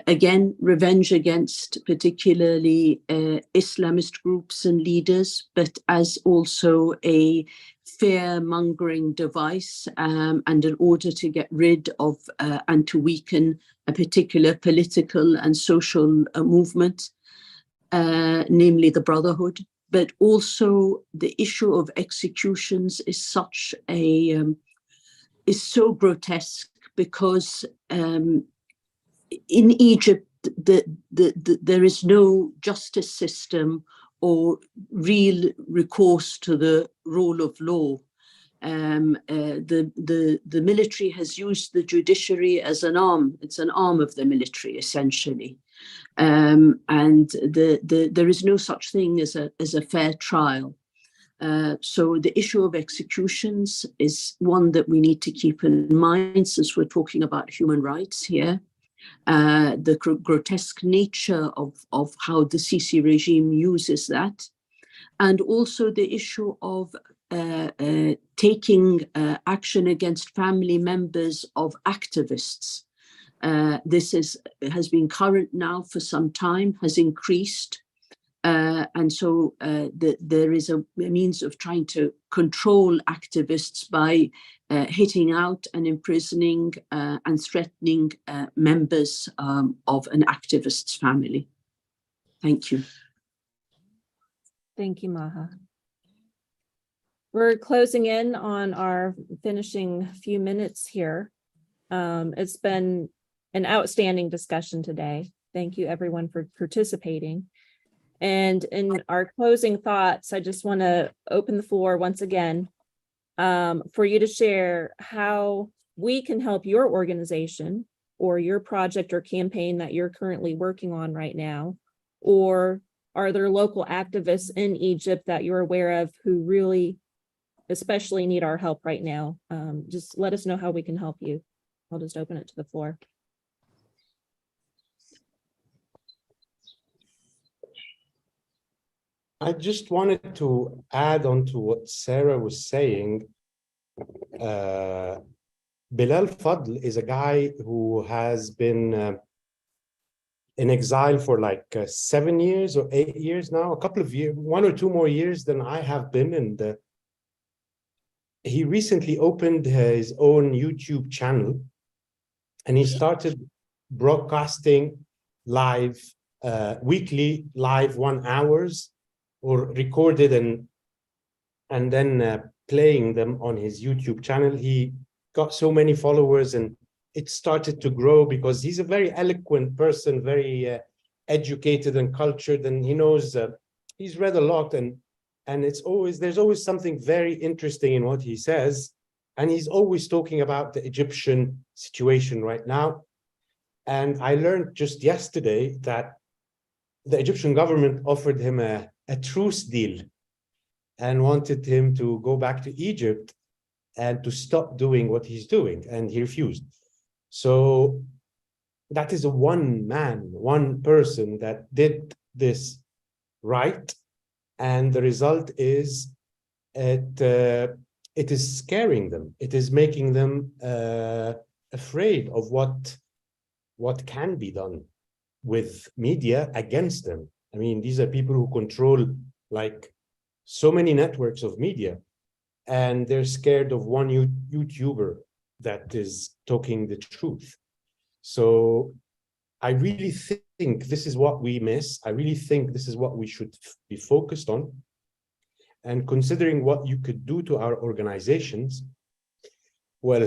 [SPEAKER 10] again, revenge against particularly Islamist groups and leaders, but as also a fear-mongering device, and in order to get rid of and to weaken a particular political and social movement, namely the Brotherhood. But also the issue of executions is so grotesque, because in Egypt there is no justice system or real recourse to the rule of law. The military has used the judiciary as an arm. It's an arm of the military, essentially. And there is no such thing as a fair trial. So the issue of executions is one that we need to keep in mind, since we're talking about human rights here. The grotesque nature of how the Sisi regime uses that, and also the issue of taking action against family members of activists. This has been current now for some time, has increased. And so there is a means of trying to control activists by hitting out and imprisoning and threatening members of an activist's family. Thank you.
[SPEAKER 1] Thank you, Maha. We're closing in on our finishing few minutes here. It's been an outstanding discussion today. Thank you everyone for participating. And in our closing thoughts, I just want to open the floor once again for you to share how we can help your organization or your project or campaign that you're currently working on right now. Or are there local activists in Egypt that you're aware of who really especially need our help right now? Just let us know how we can help you. I'll just open it to the floor.
[SPEAKER 6] I just wanted to add on to what Sarah was saying. Bilal Fadl is a guy who has been in exile for like 7 years or 8 years now, a couple of years, 1 or 2 more years than I have been. And he recently opened his own YouTube channel, and he started broadcasting live, weekly live 1 hours, or recorded and then playing them on his YouTube channel. He got so many followers, and it started to grow because he's a very eloquent person, very educated and cultured, and he knows, he's read a lot, and there's always something very interesting in what he says, and he's always talking about the Egyptian situation right now. And I learned just yesterday that the Egyptian government offered him a truce deal and wanted him to go back to Egypt and to stop doing what he's doing, and he refused. So that is one person that did this right, and the result is it is scaring them. It is making them afraid of what can be done with media against them. I mean, these are people who control like so many networks of media, and they're scared of one YouTuber that is talking the truth. So I really think this is what we miss. I really think this is what we should be focused on. And considering what you could do to our organizations, well,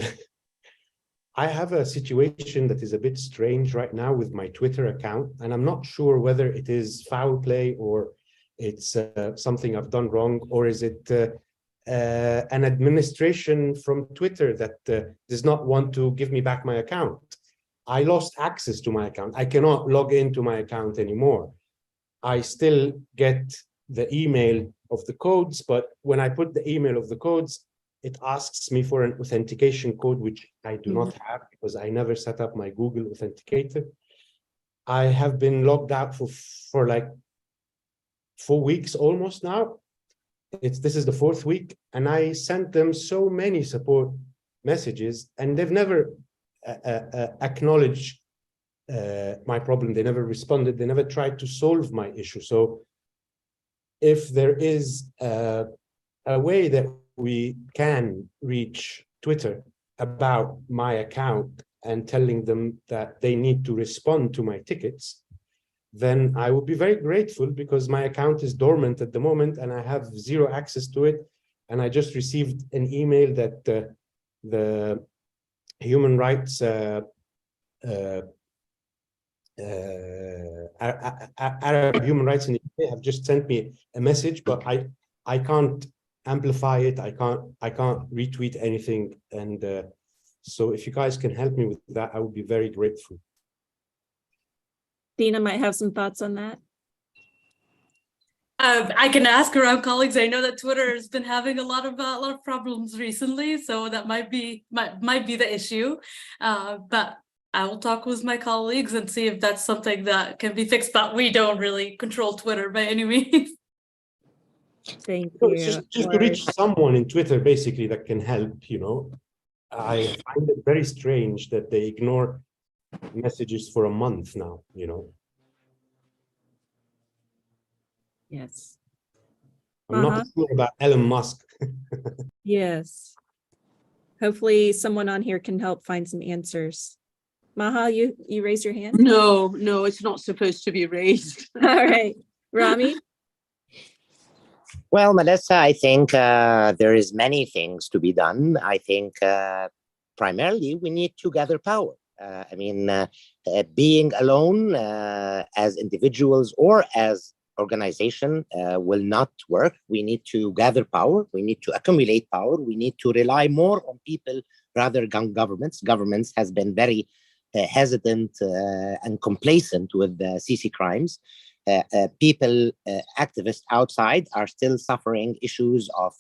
[SPEAKER 6] I have a situation that is a bit strange right now with my Twitter account, and I'm not sure whether it is foul play or it's something I've done wrong, or is it an administration from Twitter that does not want to give me back my account. I lost access to my account. I cannot log into my account anymore. I still get the email of the codes, but when I put the email of the codes, it asks me for an authentication code, which I do not have because I never set up my Google Authenticator. I have been logged out for like 4 weeks almost now. This is the 4th week, and I sent them so many support messages, and they've never acknowledged my problem. They never responded. They never tried to solve my issue. So if there is a way that we can reach Twitter about my account and telling them that they need to respond to my tickets, then I would be very grateful, because my account is dormant at the moment and I have zero access to it. And I just received an email that the human rights Arab human rights in the UK have just sent me a message, but I can't amplify it. I can't retweet anything. And so if you guys can help me with that, I would be very grateful.
[SPEAKER 1] Dina might have some thoughts on that.
[SPEAKER 5] I can ask around colleagues. I know that Twitter has been having a lot of problems recently, so that might be the issue. But I will talk with my colleagues and see if that's something that can be fixed. But we don't really control Twitter by any means.
[SPEAKER 1] Thank
[SPEAKER 6] So
[SPEAKER 1] you.
[SPEAKER 6] it's just
[SPEAKER 1] of
[SPEAKER 6] to reach
[SPEAKER 1] course.
[SPEAKER 6] someone in Twitter, basically, that can help, I find it very strange that they ignore messages for a month now,
[SPEAKER 1] Yes.
[SPEAKER 6] I'm not sure about Elon Musk.
[SPEAKER 1] Yes. Hopefully someone on here can help find some answers. Maha, you raise your hand?
[SPEAKER 10] No, it's not supposed to be raised.
[SPEAKER 1] All right. Rami?
[SPEAKER 3] Well, Melissa, I think there is many things to be done. I think primarily we need to gather power. Being alone as individuals or as organization will not work. We need to gather power. We need to accumulate power. We need to rely more on people rather than governments. Governments has been very hesitant and complacent with CC crimes. People, activists outside are still suffering issues of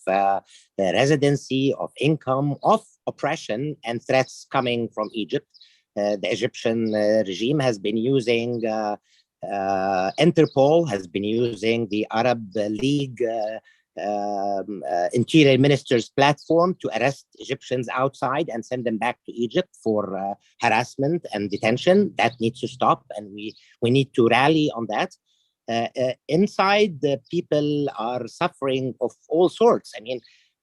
[SPEAKER 3] residency, of income, of oppression and threats coming from Egypt. The Egyptian regime has been using Interpol, has been using the Arab League Interior Minister's platform to arrest Egyptians outside and send them back to Egypt for harassment and detention. That needs to stop, and we need to rally on that. Inside, the people are suffering of all sorts.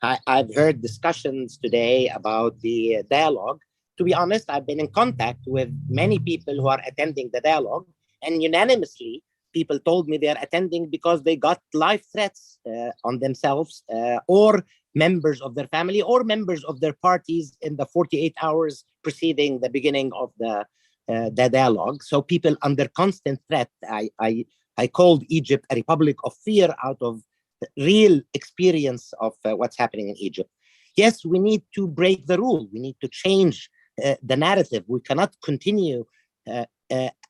[SPEAKER 3] I've heard discussions today about the dialogue. To be honest, I've been in contact with many people who are attending the dialogue, and unanimously, people told me they're attending because they got life threats on themselves or members of their family or members of their parties in the 48 hours preceding the beginning of the dialogue. So people under constant threat. I called Egypt a republic of fear out of real experience of what's happening in Egypt. Yes, we need to break the rule. We need to change the narrative. We cannot continue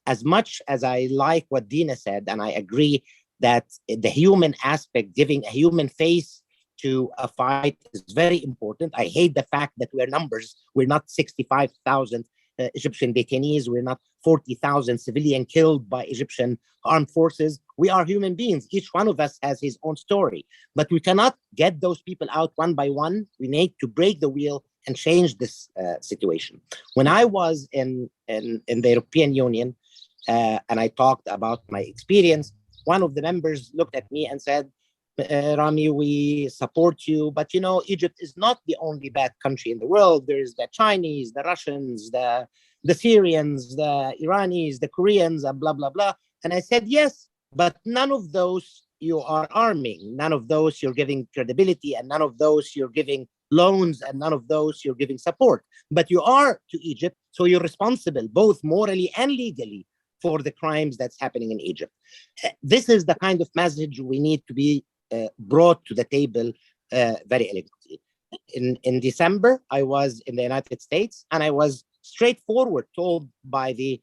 [SPEAKER 3] as much as I like what Dina said, and I agree that the human aspect, giving a human face to a fight is very important. I hate the fact that we're numbers. We're not 65,000 Egyptian detainees. We're not 40,000 civilian killed by Egyptian armed forces. We are human beings. Each one of us has his own story, but we cannot get those people out one by one. We need to break the wheel and change this situation. When I was in the European Union and I talked about my experience, one of the members looked at me and said, Rami, we support you, but Egypt is not the only bad country in the world. There's the Chinese, the Russians, the Syrians, the Iranis, the Koreans, and blah, blah, blah. And I said, yes, but none of those you are arming, none of those you're giving credibility, and none of those you're giving loans, and none of those you're giving support. But you are to Egypt, so you're responsible, both morally and legally, for the crimes that's happening in Egypt. This is the kind of message we need to be brought to the table very elegantly. In December, I was in the United States, and I was straightforward told by the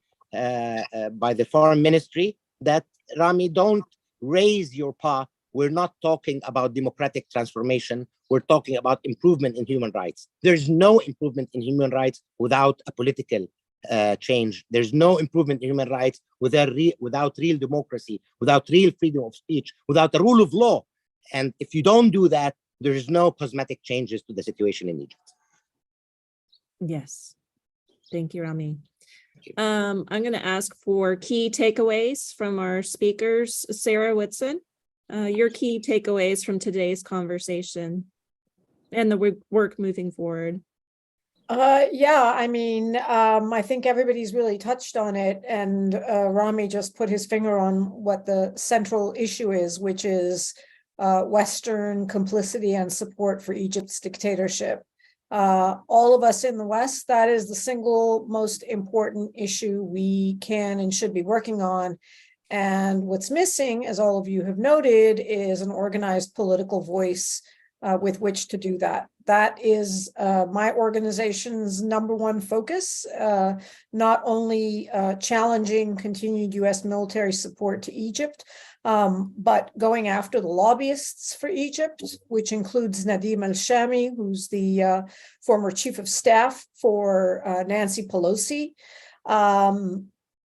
[SPEAKER 3] foreign ministry that, Rami, don't raise your paw. We're not talking about democratic transformation. We're talking about improvement in human rights. There's no improvement in human rights without a political change. There's no improvement in human rights without real democracy, without real freedom of speech, without the rule of law. And if you don't do that, there is no cosmetic changes to the situation in Egypt.
[SPEAKER 1] Yes. Thank you, Rami. I'm going to ask for key takeaways from our speakers. Sarah Whitson, your key takeaways from today's conversation and the work moving forward.
[SPEAKER 2] I think everybody's really touched on it, and Rami just put his finger on what the central issue is, which is Western complicity and support for Egypt's dictatorship. All of us in the West, that is the single most important issue we can and should be working on. And what's missing, as all of you have noted, is an organized political voice with which to do that. That is my organization's #1 focus, not only challenging continued U.S. military support to Egypt, but going after the lobbyists for Egypt, which includes Nadim al-Shami, who's the former chief of staff for Nancy Pelosi.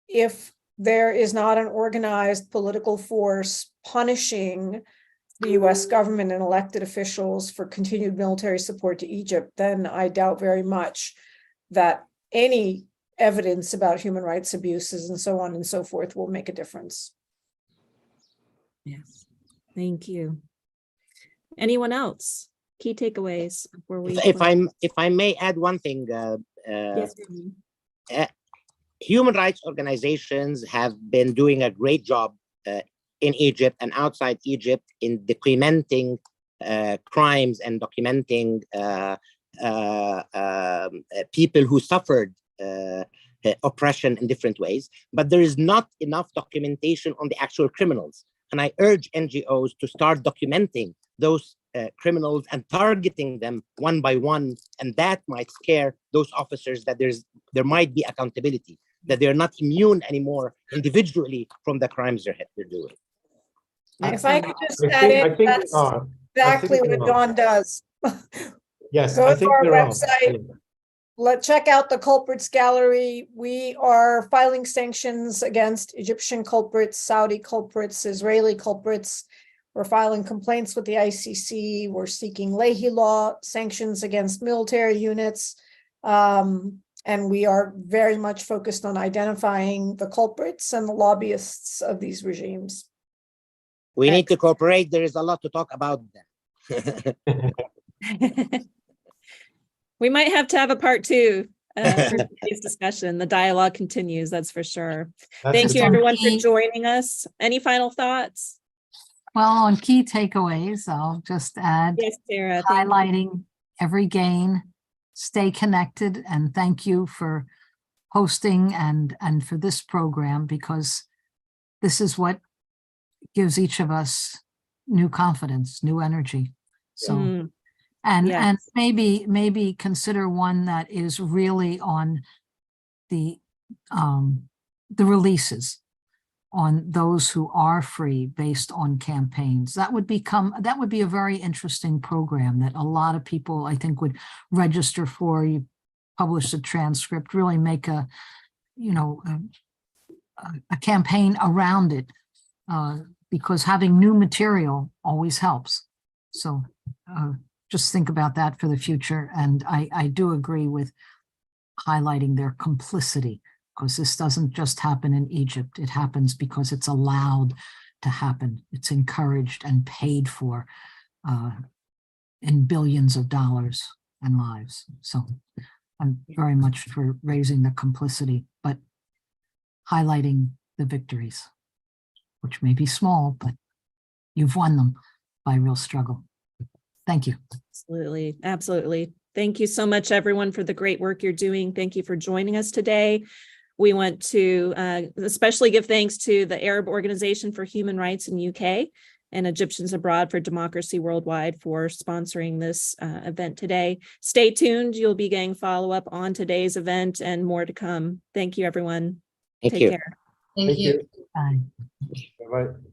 [SPEAKER 2] If there is not an organized political force punishing the US government and elected officials for continued military support to Egypt, then I doubt very much that any evidence about human rights abuses and so on and so forth will make a difference.
[SPEAKER 1] Yes, thank you. Anyone else? Key takeaways before we.
[SPEAKER 3] If I may add one thing,
[SPEAKER 1] Yes.
[SPEAKER 3] human rights organizations have been doing a great job in Egypt and outside Egypt in documenting crimes and documenting people who suffered oppression in different ways, but there is not enough documentation on the actual criminals. And I urge NGOs to start documenting those criminals and targeting them one by one, and that might scare those officers that there might be accountability, that they're not immune anymore individually from the crimes they're doing.
[SPEAKER 2] If I could just
[SPEAKER 6] I
[SPEAKER 2] add
[SPEAKER 6] think- I
[SPEAKER 2] in,
[SPEAKER 6] think
[SPEAKER 2] that's
[SPEAKER 6] they are.
[SPEAKER 2] exactly
[SPEAKER 6] I think
[SPEAKER 2] what
[SPEAKER 6] they are.
[SPEAKER 2] Dawn does.
[SPEAKER 6] Yes,
[SPEAKER 2] Go
[SPEAKER 6] I
[SPEAKER 2] to
[SPEAKER 6] think
[SPEAKER 2] our
[SPEAKER 6] there are.
[SPEAKER 2] website. Check out the culprits gallery. We are filing sanctions against Egyptian culprits, Saudi culprits, Israeli culprits. We're filing complaints with the ICC. We're seeking Leahy law sanctions against military units. And we are very much focused on identifying the culprits and the lobbyists of these regimes.
[SPEAKER 3] We need to cooperate. There is a lot to talk about them.
[SPEAKER 1] We might have to have a part 2 for today's discussion. The dialogue continues, that's for sure. Thank you everyone for joining us. Any final thoughts?
[SPEAKER 9] Well, on key takeaways, I'll just add,
[SPEAKER 1] Yes, Sarah,
[SPEAKER 9] highlighting every gain, stay connected, and thank you for hosting and for this program, because this is what gives each of us new confidence, new energy. So, and maybe consider one that is really on the releases, on those who are free based on campaigns. That would be a very interesting program that a lot of people, I think, would register for. You publish a transcript, really make a campaign around it, because having new material always helps. So just think about that for the future. And I do agree with highlighting their complicity, because this doesn't just happen in Egypt. It happens because it's allowed to happen. It's encouraged and paid for in billions of dollars and lives. So I'm very much for raising the complicity, but highlighting the victories, which may be small, but you've won them by real struggle. Thank you.
[SPEAKER 1] Absolutely. Absolutely. Thank you so much, everyone, for the great work you're doing. Thank you for joining us today. We want to especially give thanks to the Arab Organization for Human Rights in UK and Egyptians Abroad for Democracy Worldwide for sponsoring this event today. Stay tuned. You'll be getting follow-up on today's event and more to come. Thank you, everyone.
[SPEAKER 3] Thank
[SPEAKER 1] Take
[SPEAKER 3] you.
[SPEAKER 1] care.
[SPEAKER 8] Thank you.
[SPEAKER 9] Bye.
[SPEAKER 6] Bye-bye.